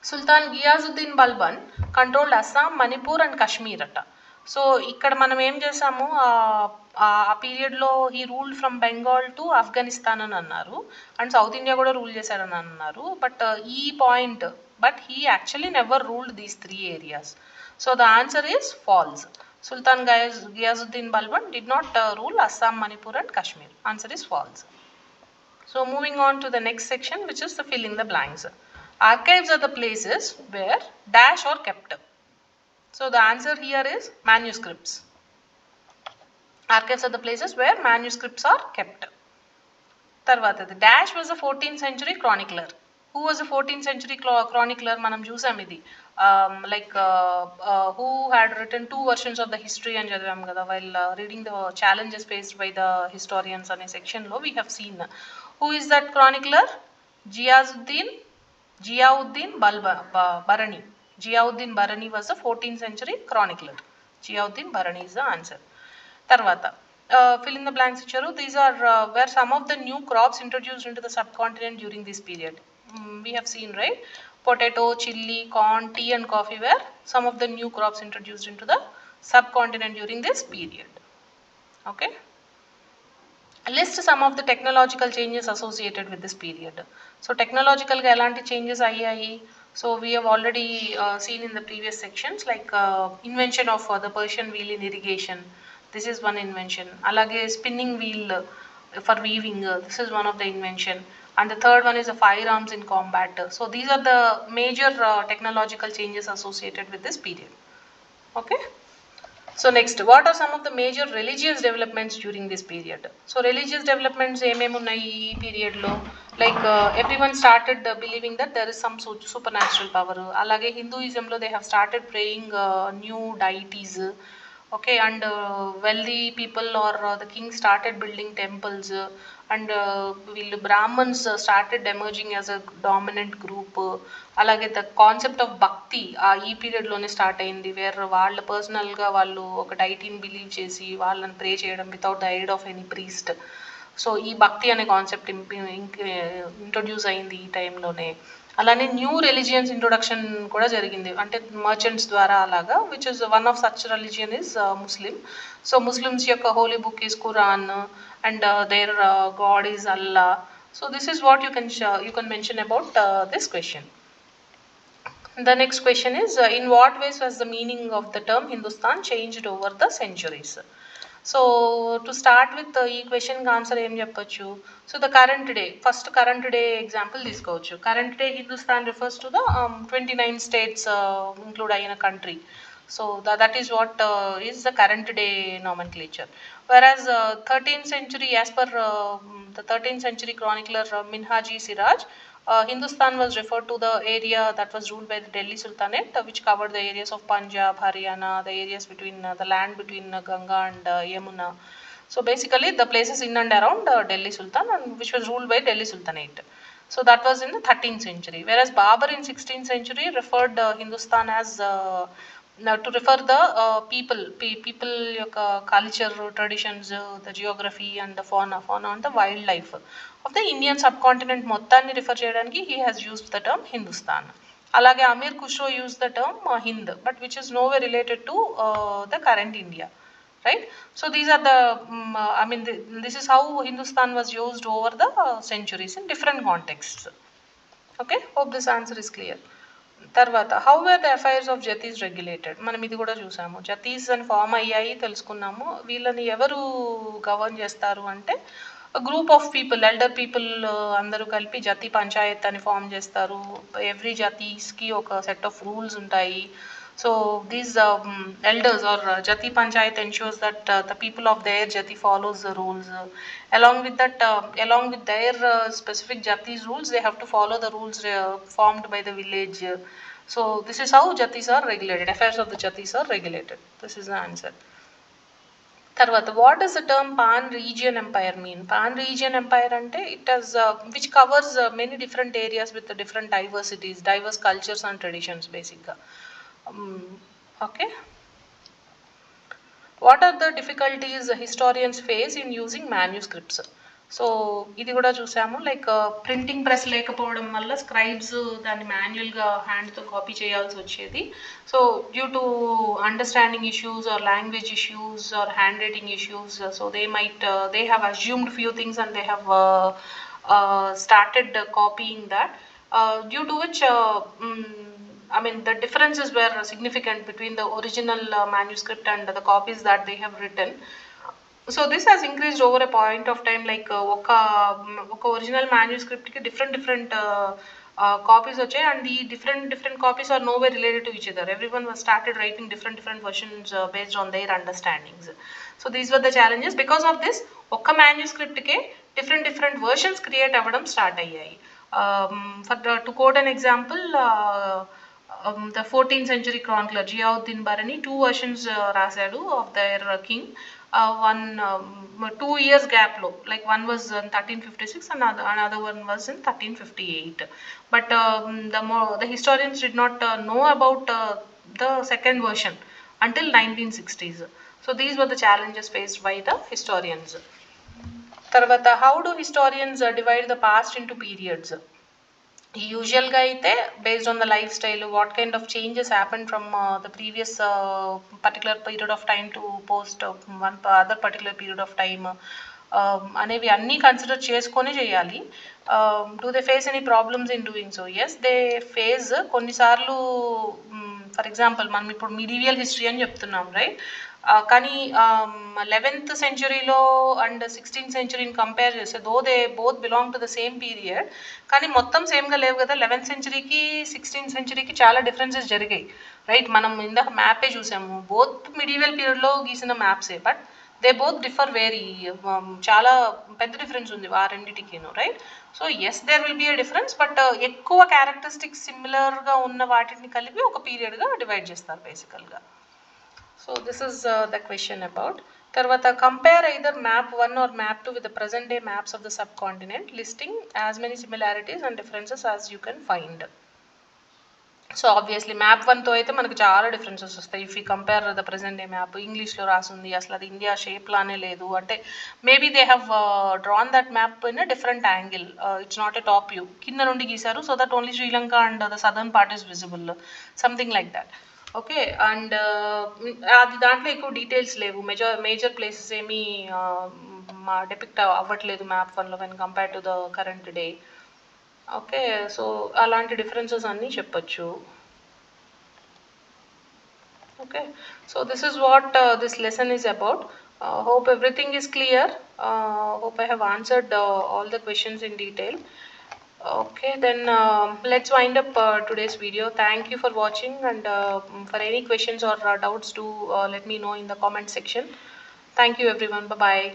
Sultan Ghiyazuddin Balban controlled Assam, Manipur and Kashmir అట. సో ఇక్కడ మనం ఏం చేసాము ఆ పీరియడ్లో he ruled from Bengal to Afghanistan అని అన్నారు అండ్ సౌత్ ఇండియా కూడా రూల్ చేశారని అన్నారు. బట్ ఈ point he actually never ruled these 3 areas. So the answer is false. Sultan Ghiyazuddin Balban did not rule Assam, Manipur and Kashmir. Answer is false. So moving on to the next section, which is the fill in the blanks. Archives are the places where dash are kept. So the answer here is manuscripts. Archives are the places where manuscripts are kept. Tarvata, the dash was a 14th century chronicler. Who was a 14th century chronicler? Manam chusam idi. Who had written 2 versions of the history and chadivam kada while reading the challenges faced by the historians ane section lo we have seen. Who is that chronicler? Ziauddin Barani. Ziauddin Barani was a 14th century chronicler. Ziauddin Barani is the answer. Tarvata. Fill in the blanks icharu. These are where some of the new crops introduced into the subcontinent during this period. We have seen, right? Potato, chili, corn, tea and coffee were some of the new crops introduced into the subcontinent during this period. Okay. List some of the technological changes associated with this period. So technological ga elanti changes ayyayi. So we have already seen in the previous sections like invention of the Persian wheel in irrigation. This is one invention. Alage spinning wheel for weaving. This is one of the invention. And the third one is the firearms in combat. So these are the major technological changes associated with this period. Okay. So next, what are some of the major religious developments during this period? So religious developments ఏమేమున్నాయి ఈ పీరియడ్లో like everyone started believing that there is some supernatural power. అలాగే హిందూయిజంలో they have started praying new deities. Okay, and wealthy people or the king started building temples and వీళ్ళు Brahmins started emerging as a dominant group. అలాగే ద కాన్సెప్ట్ ఆఫ్ భక్తి ఈ పీరియడ్లోనే స్టార్ట్ అయింది వేర్ వాళ్ళ పర్సనల్గా వాళ్ళు ఒక డైటీని బిలీవ్ చేసి వాళ్ళని ప్రే చేయడం without the aid of any priest. So ఈ భక్తి అనే కాన్సెప్ట్ ఇంట్రొడ్యూస్ అయింది ఈ టైంలోనే. అలానే న్యూ రిలీజియన్స్ ఇంట్రొడక్షన్ కూడా జరిగింది అంటే మర్చెంట్స్ ద్వారా అలాగా which is one of such religion is Muslim. So Muslims యొక్క holy book is Quran and their god is Allah. So this is what you can mention about this question. The next question is in what ways was the meaning of the term Hindustan changed over the centuries? So to start with ఈ క్వశ్చన్కి ఆన్సర్ ఏం చెప్పచ్చు. So the current day, first current day example తీసుకోవచ్చు. Current day Hindustan refers to the 29 states include అయిన country. So that is what is the current day nomenclature. Whereas 13th century, as per the 13th century chronicler Minhaji Siraj, Hindustan was referred to the area that was ruled by the Delhi Sultanate, which covered the areas of Punjab, Haryana, the areas between the land between Ganga and Yamuna. So basically the places in and around Delhi Sultan, and which was ruled by Delhi Sultanate. So that was in the 13th century. Whereas Babur in 16th century referred Hindustan as to refer the people culture, traditions, the geography and the fauna and the wildlife of the Indian subcontinent మొత్తాన్ని రిఫర్ చేయడానికి he has used the term Hindustan. అలాగే Amir Khushro used the term Hind, but which is nowhere related to the current India, right? So these are the this is how Hindustan was used over the centuries in different contexts. Okay, hope this answer is clear. తర్వాత how were the affairs of jatis regulated, మనం ఇది కూడా చూసాము. జతీస్ అని ఫామ్ అయ్యాయి తెలుసుకున్నాము. వీళ్ళని ఎవరు గవర్న్ చేస్తారు అంటే group of people, elder people అందరూ కలిపి జతి పంచాయత్ అని ఫామ్ చేస్తారు. ఎవ్రీ జతీస్కి ఒక సెట్ ఆఫ్ రూల్స్ ఉంటాయి. So these elders or jati panchayat ensures that the people of their jati follows the rules. Along with that, along with their specific jati's rules, they have to follow the rules formed by the village. So this is how jatis are regulated. Affairs of the jatis are regulated. This is the answer. తర్వాత what does the term pan region empire mean? Pan region empire అంటే it has which covers many different areas with different diversities, diverse cultures and traditions బేసిక్గా. Okay, what are the difficulties historians face in using manuscripts? So ఇది కూడా చూసాము. లైక్ ప్రింటింగ్ ప్రెస్ లేకపోవడం వల్ల స్క్రైబ్స్ దాన్ని మాన్యువల్గా హ్యాండ్తో కాపీ చేయాల్సి వచ్చేది. So due to understanding issues or language issues or handwriting issues, so they have assumed few things and they have started copying that, due to which I mean the differences were significant between the original manuscript and the copies that they have written. So this has increased over a point of time. Like oka original manuscript ki different copies వచ్చాయి, and the different copies are nowhere related to each other. Everyone was started writing different versions based on their understandings. So these were the challenges. Because of this, oka manuscript ke different versions create avadam start ayyayi. To quote an example, the 14th century chronicler Ziauddin Barani 2 versions రాశాడు of their king. 2 years gap low, like one was in 1356 and another one was in 1358. But the historians did not know about the second version until 1960s. So these were the challenges faced by the historians. తర్వాత how do historians divide the past into periods? యూజువల్గా అయితే based on the lifestyle, what kind of changes happen from the previous particular period of time to post one other particular period of time అనేవి అన్నీ కన్సిడర్ చేసుకొని చేయాలి. Do they face any problems in doing so? Yes, they face. కొన్నిసార్లు ఫర్ ఎగ్జాంపుల్ మనం ఇప్పుడు మిడీవియల్ హిస్టరీ అని చెప్తున్నాం, రైట్? కానీ 11th centuryలో అండ్ 16th centuryని కంపేర్ చేస్తే, though they both belong to the same period, కానీ మొత్తం సేమ్గా లేవు కదా. 11th centuryకి 16th centuryకి చాలా డిఫరెన్సెస్ జరిగాయి, రైట్? మనం ఇందాక మ్యాపే చూసాము, బోత్ మిడీవియల్ పీరియడ్లో గీసిన మ్యాప్సే, but they both differ very, చాలా పెద్ద డిఫరెన్స్ ఉంది ఆ రెండింటికిను, right? So yes, there will be a difference, but ఎక్కువ క్యారెక్టరిస్టిక్స్ సిమిలర్గా ఉన్న వాటిని కలిపి ఒక పీరియడ్గా డివైడ్ చేస్తారు బేసికల్గా. So this is the question about. Tarvata compare either map 1 or map 2 with the present day maps of the subcontinent, listing as many similarities and differences as you can find. So obviously map 1 తో అయితే మనకు చాలా డిఫరెన్సెస్ వస్తాయి. If you compare the present day map, ఇంగ్లీష్లో రాసింది, అసలు అది ఇండియా షేప్ లానే లేదు అంటే maybe they have drawn that map in a different angle. It's not a top view, కింద నుండి గీశారు, so that only Sri Lanka and the southern part is visible, something like that. Okay, and అది దాంట్లో ఎక్కువ డీటెయిల్స్ లేవు, మేజర్ ప్లేసెస్ ఏమీ డిపిక్ట్ అవ్వట్లేదు మ్యాప్ 1లో when compare to the current day. Okay, so అలాంటి డిఫరెన్సెస్ అన్నీ చెప్పచ్చు. Okay, so this is what this lesson is about. Hope everything is clear. Hope I have answered all the questions in detail. Okay, then let's wind up today's video. Thank you for watching, and for any questions or doubts, do let me know in the comment section. Thank you everyone. Bye bye.